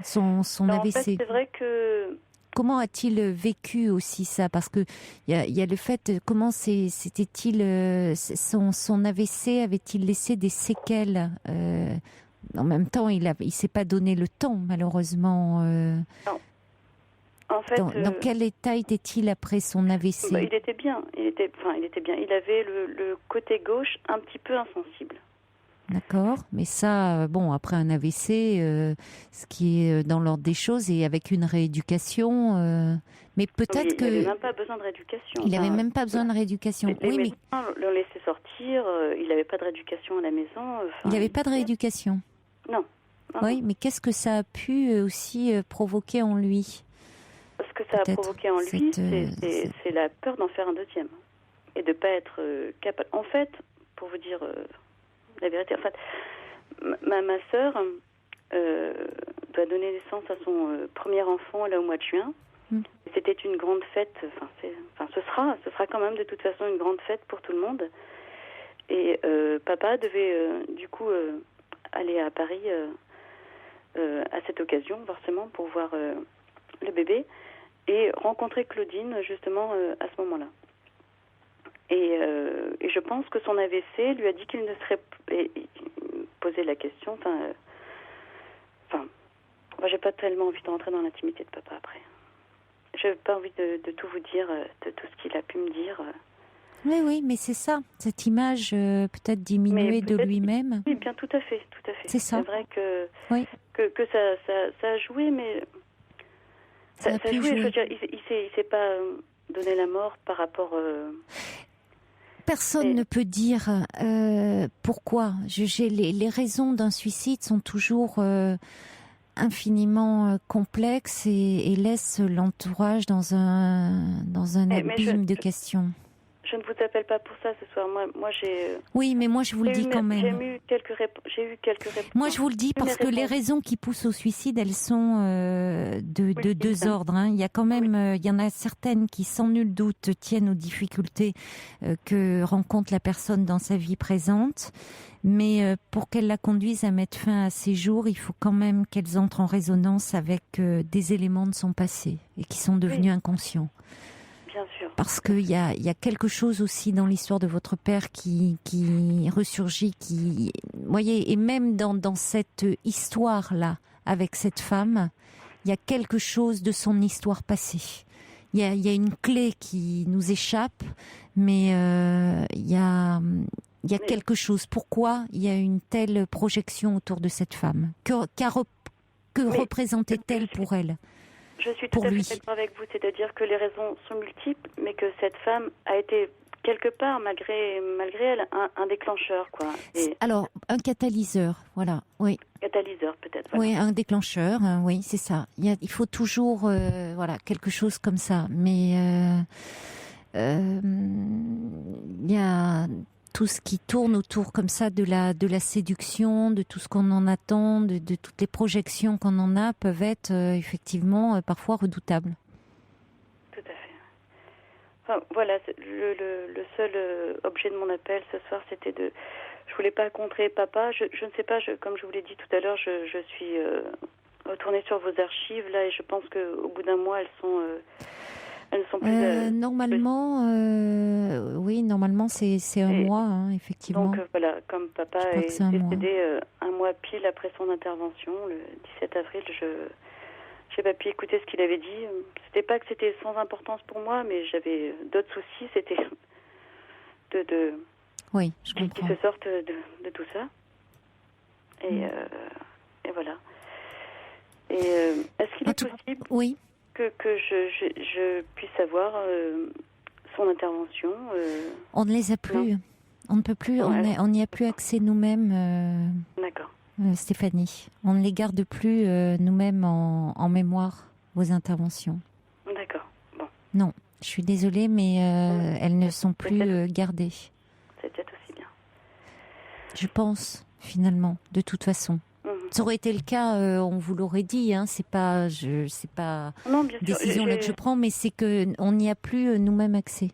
Son Alors, AVC. en fait, c'est vrai que Comment a-t-il vécu aussi ça? Parce que il y a le fait, comment c'était-il, son AVC avait-il laissé des séquelles? En même temps, il s'est pas donné le temps, malheureusement. non. En fait, Dans quel état était-il après son AVC? il était bien. Il était bien. Il avait le côté gauche un petit peu insensible. D'accord, mais ça, bon, après un AVC, ce qui est dans l'ordre des choses, et avec une rééducation, mais peut-être que... Il n'avait même pas besoin de rééducation. Il n'avait même pas besoin de rééducation. Les médecins l'ont laissé sortir, il n'avait pas de rééducation à la maison. Il n'avait pas de rééducation? Non. Oui, mais qu'est-ce que ça a pu aussi provoquer en lui? Ce que ça a provoqué en lui, c'est la peur d'en faire un deuxième. Et de ne pas être capable... En fait, pour vous dire... la vérité, en fait, ma sœur doit donner naissance à son premier enfant là au mois de juin. C'était une grande fête. Ce sera quand même de toute façon une grande fête pour tout le monde. Et papa devait du coup aller à Paris à cette occasion, forcément, pour voir le bébé et rencontrer Claudine justement à ce moment-là. Et je pense que son AVC lui a dit qu'il ne serait... Et il posait la question, moi j'ai pas tellement envie de rentrer dans l'intimité de papa après. J'ai pas envie de tout vous dire, de tout ce qu'il a pu me dire. Oui, mais c'est ça, cette image peut-être diminuée de lui-même. Oui, bien, tout à fait. C'est ça. C'est vrai que, oui. que ça a joué, mais... Ça a joué, je veux dire, il s'est pas donné la mort par rapport... Personne ne peut dire pourquoi. Les raisons d'un suicide sont toujours infiniment complexes et laissent l'entourage dans un abîme de questions. Je ne vous appelle pas pour ça ce soir. Moi j'ai... Oui, mais moi je vous le dis quand même. J'ai eu quelques réponses. Moi je vous le dis parce que les raisons qui poussent au suicide, elles sont de deux ordres. Hein. Il y a quand même, il y en a certaines qui sans nul doute tiennent aux difficultés que rencontre la personne dans sa vie présente. Mais pour qu'elle la conduise à mettre fin à ses jours, il faut quand même qu'elles entrent en résonance avec des éléments de son passé et qui sont devenus inconscients. Bien sûr. Parce qu'il y a quelque chose aussi dans l'histoire de votre père qui ressurgit, vous voyez, et même dans cette histoire-là, avec cette femme, il y a quelque chose de son histoire passée. Il y a une clé qui nous échappe, mais il y a quelque chose. Pourquoi il y a une telle projection autour de cette femme? Que représentait-elle pour elle? Je suis tout à fait d'accord avec vous, c'est-à-dire que les raisons sont multiples, mais que cette femme a été quelque part, malgré elle, un déclencheur, quoi. Alors, un catalyseur, voilà, oui. Catalyseur, peut-être. Voilà. Oui, un déclencheur, oui, c'est ça. Il faut toujours, quelque chose comme ça. Mais il y a tout ce qui tourne autour comme ça de la séduction, de tout ce qu'on en attend, de toutes les projections qu'on en a, peuvent être effectivement parfois redoutables. Tout à fait. Enfin, voilà, le seul objet de mon appel ce soir, c'était de... Je voulais pas contrer papa. Je ne sais pas, comme je vous l'ai dit tout à l'heure, je suis retournée sur vos archives là et je pense qu'au bout d'un mois, elles sont plus... normalement, oui, normalement c'est un mois, hein, effectivement. Donc voilà, comme papa est décédé un mois pile après son intervention, le 17 avril, je n'ai pas pu écouter ce qu'il avait dit. C'était pas que c'était sans importance pour moi, mais j'avais d'autres soucis. C'était oui, je comprends. Qui se sortent de tout ça. Et voilà. Et est-ce qu'il est possible oui. que je puisse avoir son intervention On ne les a plus. Non. On ne peut plus. On n'y a plus accès nous-mêmes. D'accord. Stéphanie, on ne les garde plus nous-mêmes en mémoire, vos interventions. D'accord. Bon. Non, je suis désolée, mais elles ne sont plus gardées. C'est peut-être aussi bien. je pense, finalement, de toute façon. Ça aurait été le cas, on vous l'aurait dit, hein, c'est pas décision là que je prends, mais c'est que on n'y a plus nous-mêmes accès.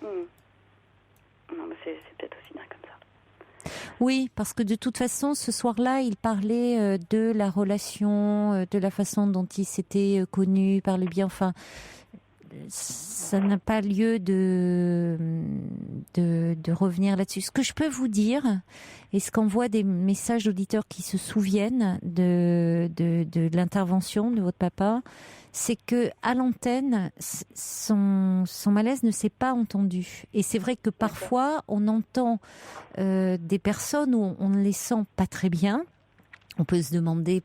Non, mais c'est peut-être aussi bien comme ça. Oui, parce que de toute façon, ce soir-là, il parlait de la relation, de la façon dont il s'était connu par le bien. Enfin, ça n'a pas lieu de revenir là-dessus. Ce que je peux vous dire, et ce qu'on voit des messages d'auditeurs qui se souviennent de l'intervention de votre papa, c'est que à l'antenne, son malaise ne s'est pas entendu. Et c'est vrai que parfois, on entend des personnes où on ne les sent pas très bien. On peut se demander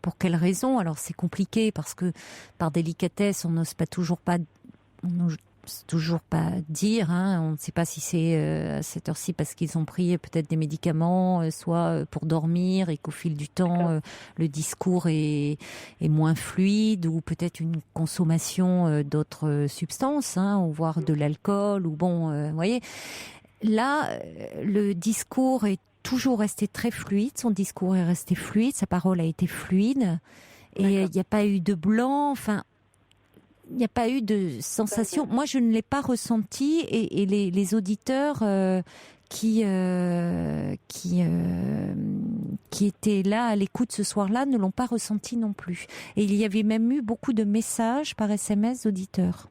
pour quelle raison. Alors c'est compliqué parce que par délicatesse, on n'ose toujours pas dire. Hein. On ne sait pas si c'est à cette heure-ci parce qu'ils ont pris peut-être des médicaments, soit pour dormir et qu'au fil du temps, le discours est moins fluide, ou peut-être une consommation d'autres substances, hein, ou voire de l'alcool, ou vous voyez. Là, le discours est toujours resté très fluide, son discours est resté fluide, sa parole a été fluide, et il n'y a pas eu de blanc, enfin, il n'y a pas eu de sensation. Moi, je ne l'ai pas ressenti, et les auditeurs qui étaient là à l'écoute ce soir-là ne l'ont pas ressenti non plus. Et il y avait même eu beaucoup de messages par SMS d'auditeurs.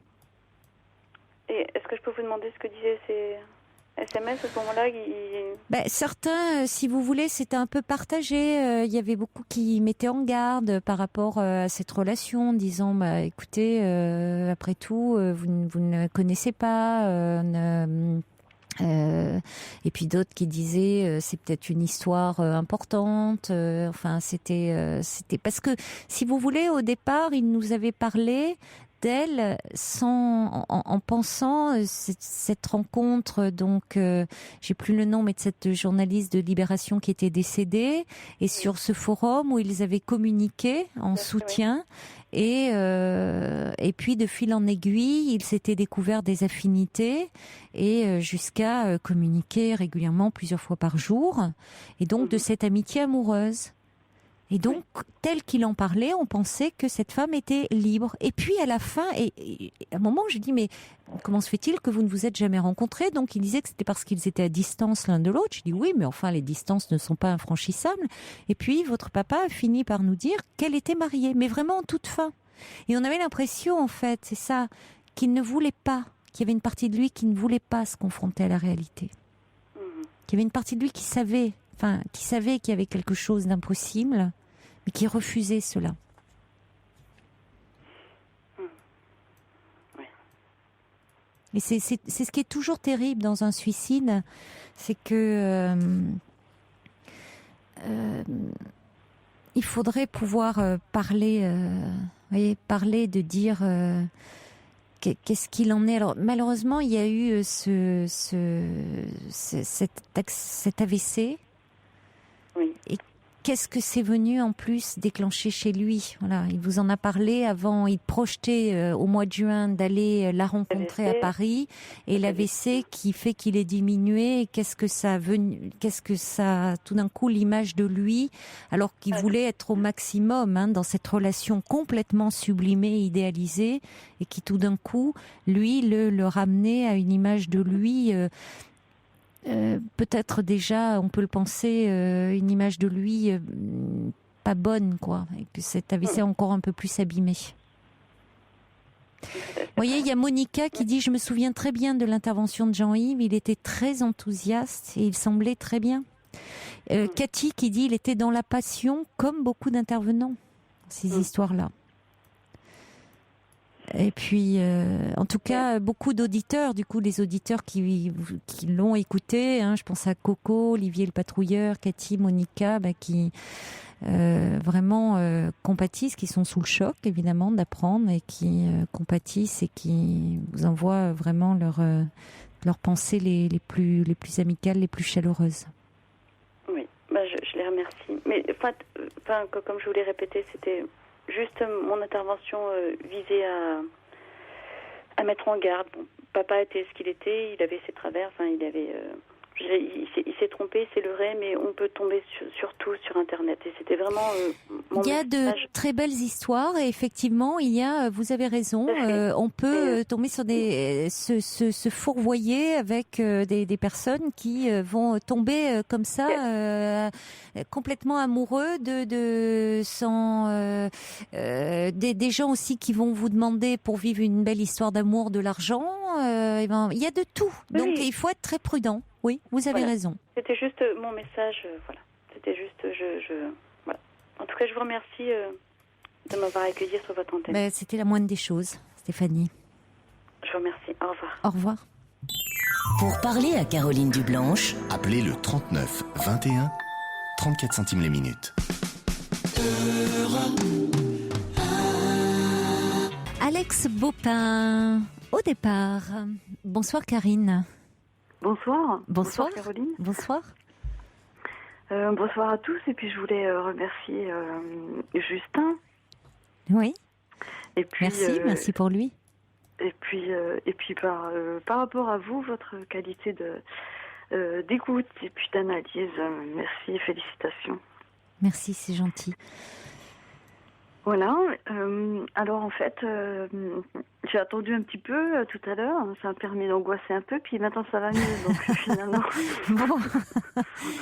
Et est-ce que je peux vous demander ce que disaient ces SMS à ce moment-là? Certains, si vous voulez, c'était un peu partagé. Il y avait beaucoup qui mettaient en garde par rapport à cette relation, disant écoutez, après tout, vous ne connaissez pas. Et puis d'autres qui disaient c'est peut-être une histoire importante. Enfin, c'était parce que, si vous voulez, au départ, il nous avait parlé d'elle en pensant cette rencontre, donc j'ai plus le nom, mais de cette journaliste de Libération qui était décédée, et sur ce forum où ils avaient communiqué en soutien, et puis de fil en aiguille, ils s'étaient découverts des affinités, et jusqu'à communiquer régulièrement plusieurs fois par jour, et donc de cette amitié amoureuse. Et donc, tel qu'il en parlait, on pensait que cette femme était libre. Et puis, à la fin, et à un moment, je dis, mais comment se fait-il que vous ne vous êtes jamais rencontrés? Donc, il disait que c'était parce qu'ils étaient à distance l'un de l'autre. Je dis, oui, mais enfin, les distances ne sont pas infranchissables. Et puis, votre papa a fini par nous dire qu'elle était mariée, mais vraiment en toute fin. Et on avait l'impression, en fait, c'est ça, qu'il ne voulait pas, qu'il y avait une partie de lui qui ne voulait pas se confronter à la réalité. Qu'il y avait une partie de lui qui savait qu'il y avait quelque chose d'impossible, mais qui refusait cela. Et c'est ce qui est toujours terrible dans un suicide, c'est que il faudrait pouvoir parler, de dire qu'est-ce qu'il en est. Alors malheureusement, il y a eu cet AVC. Oui. Et qu'est-ce que c'est venu en plus déclencher chez lui? Voilà, il vous en a parlé avant. Il projetait au mois de juin d'aller la rencontrer à Paris, et l'AVC qui fait qu'il est diminué. Qu'est-ce que ça tout d'un coup, l'image de lui, alors qu'il voulait être au maximum dans cette relation complètement sublimée, idéalisée, et qui tout d'un coup, lui, le ramenait à une image de lui. Peut-être déjà, on peut le penser, une image de lui pas bonne, quoi, et que cet AVC encore un peu plus abîmé. Vous voyez, il y a Monica qui dit « Je me souviens très bien de l'intervention de Jean-Yves, il était très enthousiaste et il semblait très bien. » Cathy qui dit « Il était dans la passion comme beaucoup d'intervenants, ces histoires-là. » Et puis, en tout cas, beaucoup d'auditeurs, du coup, les auditeurs qui l'ont écouté, je pense à Coco, Olivier le patrouilleur, Cathy, Monica, qui vraiment compatissent, qui sont sous le choc, évidemment, d'apprendre, et qui compatissent et qui vous envoient vraiment leurs pensées les plus amicales, les plus chaleureuses. Oui, je les remercie. Mais comme je vous l'ai répété, c'était juste mon intervention visait à mettre en garde. Bon, papa était ce qu'il était, il avait ses travers, il avait, il s'est trompé, c'est le vrai, mais on peut tomber sur tout sur Internet. Et c'était vraiment mon Il y a message. de très belles histoires et effectivement, vous avez raison, on peut tomber sur se fourvoyer avec des personnes qui vont tomber comme ça, complètement amoureux des gens aussi qui vont vous demander pour vivre une belle histoire d'amour de l'argent. Il y a de tout, donc il faut être très prudent. Oui, vous avez raison. C'était juste mon message, voilà. C'était juste, voilà. En tout cas, je vous remercie de m'avoir accueilli sur votre antenne. C'était la moindre des choses, Stéphanie. Je vous remercie. Au revoir. Au revoir. Pour parler à Caroline Dublanche, appelez le 39 21, 34 centimes les minutes. Alex Baupin, au départ. Bonsoir Karine. Bonsoir. Bonsoir Caroline. Bonsoir. Bonsoir à tous. Et puis je voulais remercier Justin. Oui. Et puis, merci pour lui. Et puis par rapport à vous, votre qualité d'écoute et puis d'analyse, merci et félicitations. Merci, c'est gentil. Voilà. Alors en fait, j'ai attendu un petit peu tout à l'heure. Ça m'a permis d'angoisser un peu. Puis maintenant ça va mieux. Donc finalement. Bon.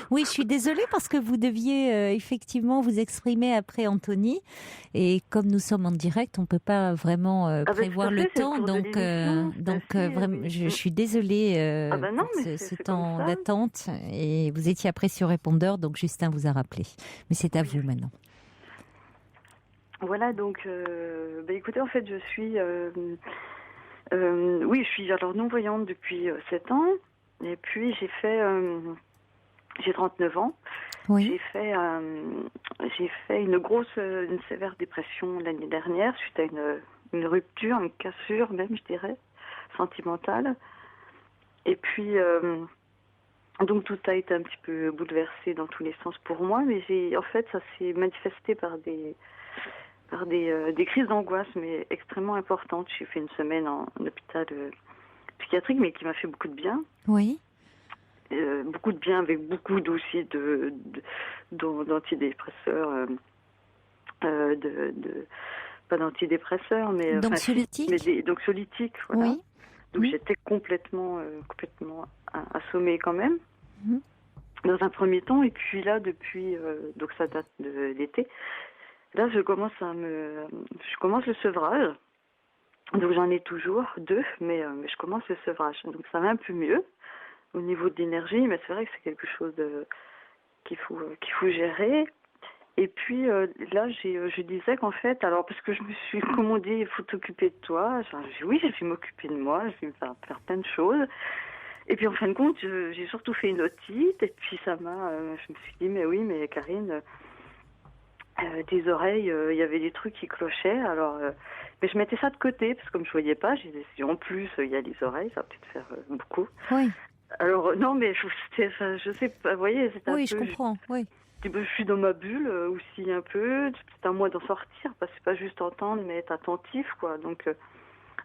Oui, je suis désolée parce que vous deviez effectivement vous exprimer après Anthony. Et comme nous sommes en direct, on peut pas vraiment prévoir le temps. Donc vraiment, je suis désolée ce temps d'attente. Et vous étiez après sur répondeur, donc Justin vous a rappelé. Mais c'est à vous maintenant. Voilà, donc, écoutez, en fait, je suis alors non-voyante depuis 7 ans, et puis j'ai 39 ans. Oui. J'ai fait une sévère dépression l'année dernière, suite à une rupture, une cassure même, je dirais, sentimentale. Et puis, donc tout a été un petit peu bouleversé dans tous les sens pour moi, mais en fait, ça s'est manifesté par des crises d'angoisse, mais extrêmement importantes. J'ai fait une semaine en hôpital psychiatrique, mais qui m'a fait beaucoup de bien. Oui. Beaucoup de bien, avec beaucoup aussi d'antidépresseurs, pas d'antidépresseurs, mais d'anxiolytiques. D'anxiolytiques, voilà. Oui. Donc j'étais complètement assommée quand même, dans un premier temps, et puis là, depuis, donc ça date de l'été. Là, je commence le sevrage. Donc j'en ai toujours 2, mais je commence le sevrage. Donc ça va un peu mieux au niveau de l'énergie, mais c'est vrai que c'est quelque chose qu'il faut gérer. Et puis là, je disais qu'en fait, alors parce que je me suis commandé, il faut t'occuper de toi. Oui, je vais m'occuper de moi, je vais faire plein de choses. Et puis en fin de compte, j'ai surtout fait une otite. Et puis je me suis dit, mais Karine. Des oreilles, il y avait des trucs qui clochaient, alors mais je mettais ça de côté parce que comme je voyais pas, j'ai dit si en plus il y a les oreilles, ça va peut-être faire beaucoup. Oui. Alors non, mais je sais pas, vous voyez, c'est un peu. Oui, je comprends. Oui. Je suis dans ma bulle aussi un peu. C'est à moi d'en sortir parce que c'est pas juste entendre, mais être attentif, quoi. Donc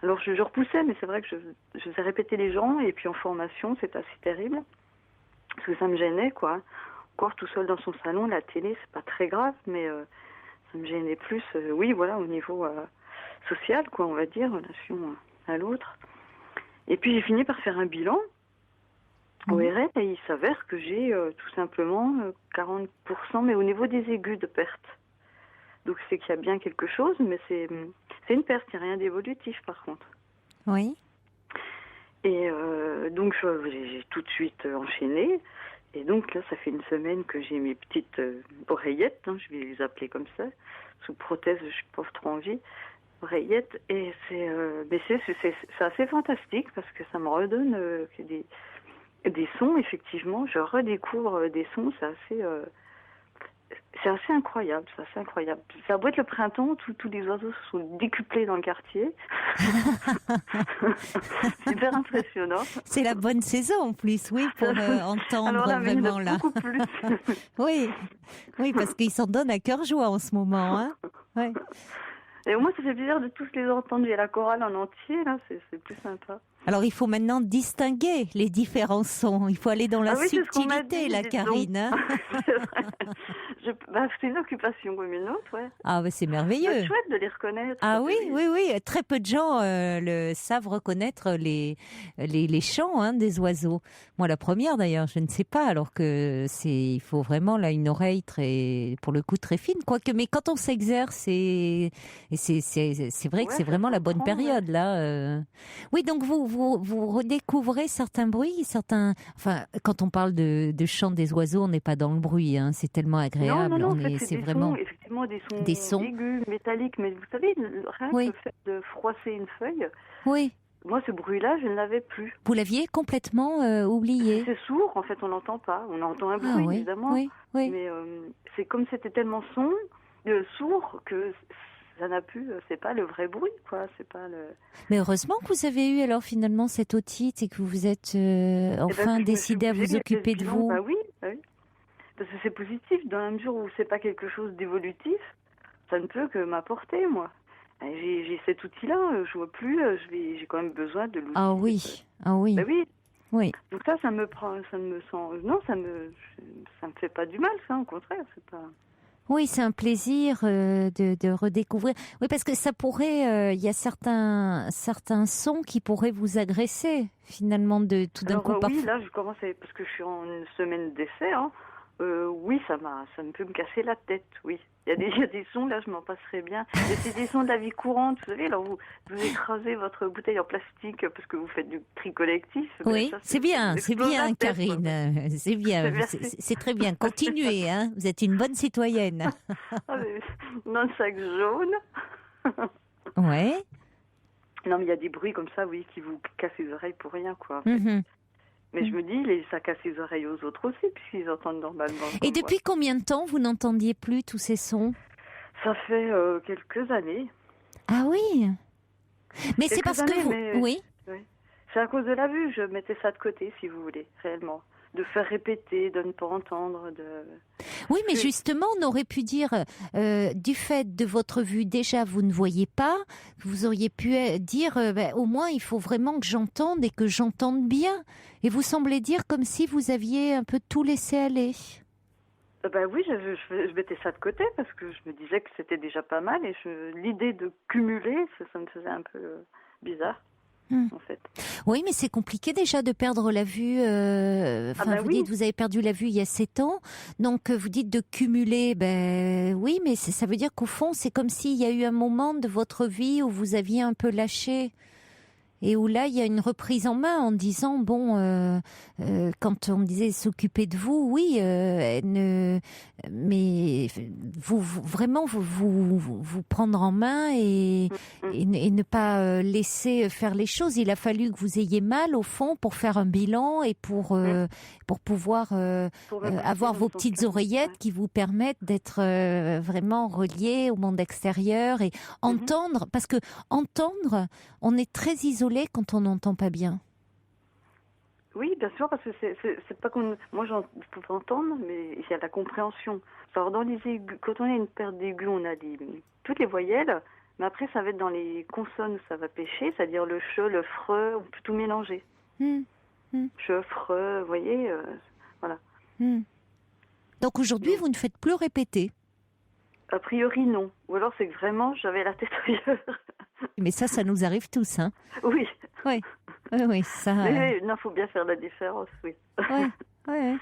alors je repoussais, mais c'est vrai que je faisais répéter les gens et puis en formation, c'est assez terrible parce que ça me gênait, quoi. Encore tout seul dans son salon, la télé, c'est pas très grave, mais ça me gênait plus, au niveau social, quoi, on va dire, relation à l'autre. Et puis j'ai fini par faire un bilan au RN, et il s'avère que j'ai tout simplement 40%, mais au niveau des aigus de perte. Donc c'est qu'il y a bien quelque chose, mais c'est une perte, il n'y a rien d'évolutif par contre. Oui. Et donc j'ai tout de suite enchaîné. Et donc là, ça fait une semaine que j'ai mes petites oreillettes, je vais les appeler comme ça, sous prothèse, je suis pas trop envie, oreillettes. Et c'est assez fantastique parce que ça me redonne des sons, effectivement. Je redécouvre des sons, c'est assez incroyable, c'est assez incroyable. Ça doit être le printemps, tous les oiseaux sont décuplés dans le quartier. C'est hyper impressionnant. C'est la bonne saison en plus, oui, pour entendre alors là, vraiment là. Beaucoup plus. Oui, parce qu'ils s'en donnent à cœur joie en ce moment. Hein. Ouais. Et au moins, ça fait plaisir de tous les entendre. Il y a la chorale en entier, là, c'est plus sympa. Alors, il faut maintenant distinguer les différents sons. Il faut aller dans la subtilité, la Karine. Hein. C'est une occupation comme une autre, ouais. Ah, c'est merveilleux. C'est chouette de les reconnaître. Ah oui. Très peu de gens savent reconnaître les chants des oiseaux. Moi, la première d'ailleurs, je ne sais pas. Alors que il faut vraiment là une oreille pour le coup très fine, quoique. Mais quand on s'exerce, c'est vrai que c'est vraiment la bonne période là. Oui, donc vous redécouvrez certains bruits, enfin, quand on parle de chant des oiseaux, on n'est pas dans le bruit, hein, c'est tellement agréable. Non, c'est vraiment effectivement des sons aigus, métalliques, mais vous savez, rien que le fait de froisser une feuille. Oui. Moi, ce bruit-là, je ne l'avais plus. Vous l'aviez complètement oublié. C'est sourd, en fait, on n'entend pas. On entend un bruit, évidemment, mais c'est comme c'était tellement sourd que ça n'a plus, c'est pas le vrai bruit, quoi. C'est pas le. Mais heureusement que vous avez eu alors finalement cette otite et que vous êtes enfin décidé à vous occuper de vous. Bah oui. Parce que c'est positif dans la mesure où c'est pas quelque chose d'évolutif, ça ne peut que m'apporter, moi. J'ai cet outil-là, je vois plus, j'ai quand même besoin de l'outil. Ah oui. Bah oui. Oui. Donc ça me prend, ça me sent, non, ça me fait pas du mal, ça, au contraire, c'est pas. Oui, c'est un plaisir de redécouvrir. Oui, parce que ça pourrait, il y a certains sons qui pourraient vous agresser finalement de tout d'un coup. Oui, là, je commence parce que je suis en une semaine d'essai. Hein, oui, ça me peut me casser la tête. Oui, il y a des sons là, je m'en passerais bien. Et c'est des sons de la vie courante, vous savez. Alors vous écrasez votre bouteille en plastique parce que vous faites du tri collectif. Oui, ça, c'est bien, Karine. C'est bien, c'est très bien. Continuez, hein. Vous êtes une bonne citoyenne. Dans le sac jaune. Ouais. Non, mais il y a des bruits comme ça, oui, qui vous cassent les oreilles pour rien, quoi. En fait. Mais je me dis, ça casse les oreilles aux autres aussi, puisqu'ils entendent normalement. Et depuis combien de temps vous n'entendiez plus tous ces sons ? Ça fait quelques années. Ah oui. Mais c'est parce que vous... Oui. C'est à cause de la vue, je mettais ça de côté, si vous voulez, réellement. De faire répéter, de ne pas entendre, Oui, mais justement, on aurait pu dire, du fait de votre vue, déjà, vous ne voyez pas, vous auriez pu dire, au moins, il faut vraiment que j'entende et que j'entende bien. Et vous semblez dire comme si vous aviez un peu tout laissé aller. Oui, je mettais ça de côté parce que je me disais que c'était déjà pas mal et l'idée de cumuler, ça me faisait un peu bizarre. En fait. Oui, mais c'est compliqué déjà de perdre la vue. Vous dites vous avez perdu la vue il y a 7 ans, donc vous dites de cumuler. Oui, mais ça veut dire qu'au fond, c'est comme s'il y a eu un moment de votre vie où vous aviez un peu lâché. Et où là, il y a une reprise en main en disant, quand on me disait s'occuper de vous, oui, mais vous vraiment vous prendre en main et ne pas laisser faire les choses. Il a fallu que vous ayez mal, au fond, pour faire un bilan et pour pouvoir avoir vos petites oreillettes qui vous permettent d'être vraiment reliés au monde extérieur et entendre, parce que entendre, on est très isolé quand on n'entend pas bien. Oui, bien sûr, parce que c'est pas qu'on... Moi, je peux entendre, mais il y a la compréhension. Alors, dans les aigus, quand on a une paire d'aigus, on a toutes les voyelles, mais après, ça va être dans les consonnes, ça va pêcher, c'est-à-dire le che, le fre, on peut tout mélanger. Che, fre, vous voyez, voilà. Donc aujourd'hui, vous ne faites plus répéter? A priori, non. Ou alors, c'est que vraiment, j'avais la tête ailleurs. Mais ça nous arrive tous, hein. Oui. Oui, ça... Mais non, faut bien faire la différence, oui. Oui.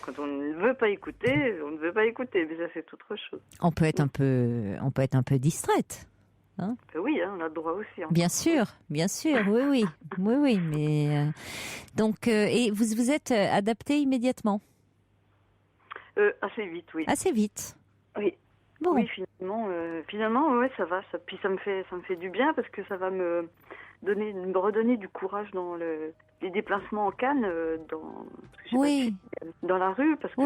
Quand on ne veut pas écouter, on ne veut pas écouter, mais ça, c'est autre chose. On peut être un peu distraite. Hein, oui, on a le droit aussi. Bien sûr, oui, mais... Donc, et vous êtes adapté immédiatement? Assez vite, oui. Assez vite? Oui. Bon. Oui, finalement, ouais, ça va. Puis ça me fait du bien parce que ça va me redonner du courage dans les déplacements en canne, dans la rue, parce que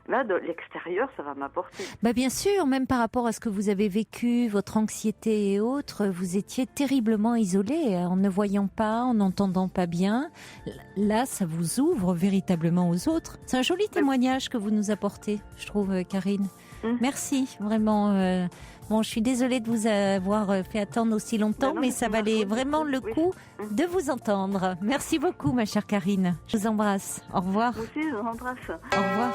là, de l'extérieur, ça va m'apporter. Bien sûr, même par rapport à ce que vous avez vécu, votre anxiété et autres, vous étiez terriblement isolé, en ne voyant pas, en n'entendant pas bien. Là, ça vous ouvre véritablement aux autres. C'est un joli témoignage que vous nous apportez, je trouve, Karine. Merci, vraiment. Bon, je suis désolée de vous avoir fait attendre aussi longtemps, mais ça valait vraiment le coup de vous entendre. Merci beaucoup, ma chère Karine. Je vous embrasse. Au revoir. Moi aussi, je vous embrasse. Au revoir.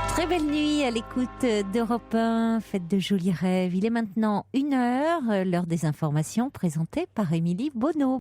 Très belle nuit à l'écoute d'Europe 1. Faites de jolis rêves. Il est maintenant 1h, l'heure des informations présentées par Émilie Bonneau.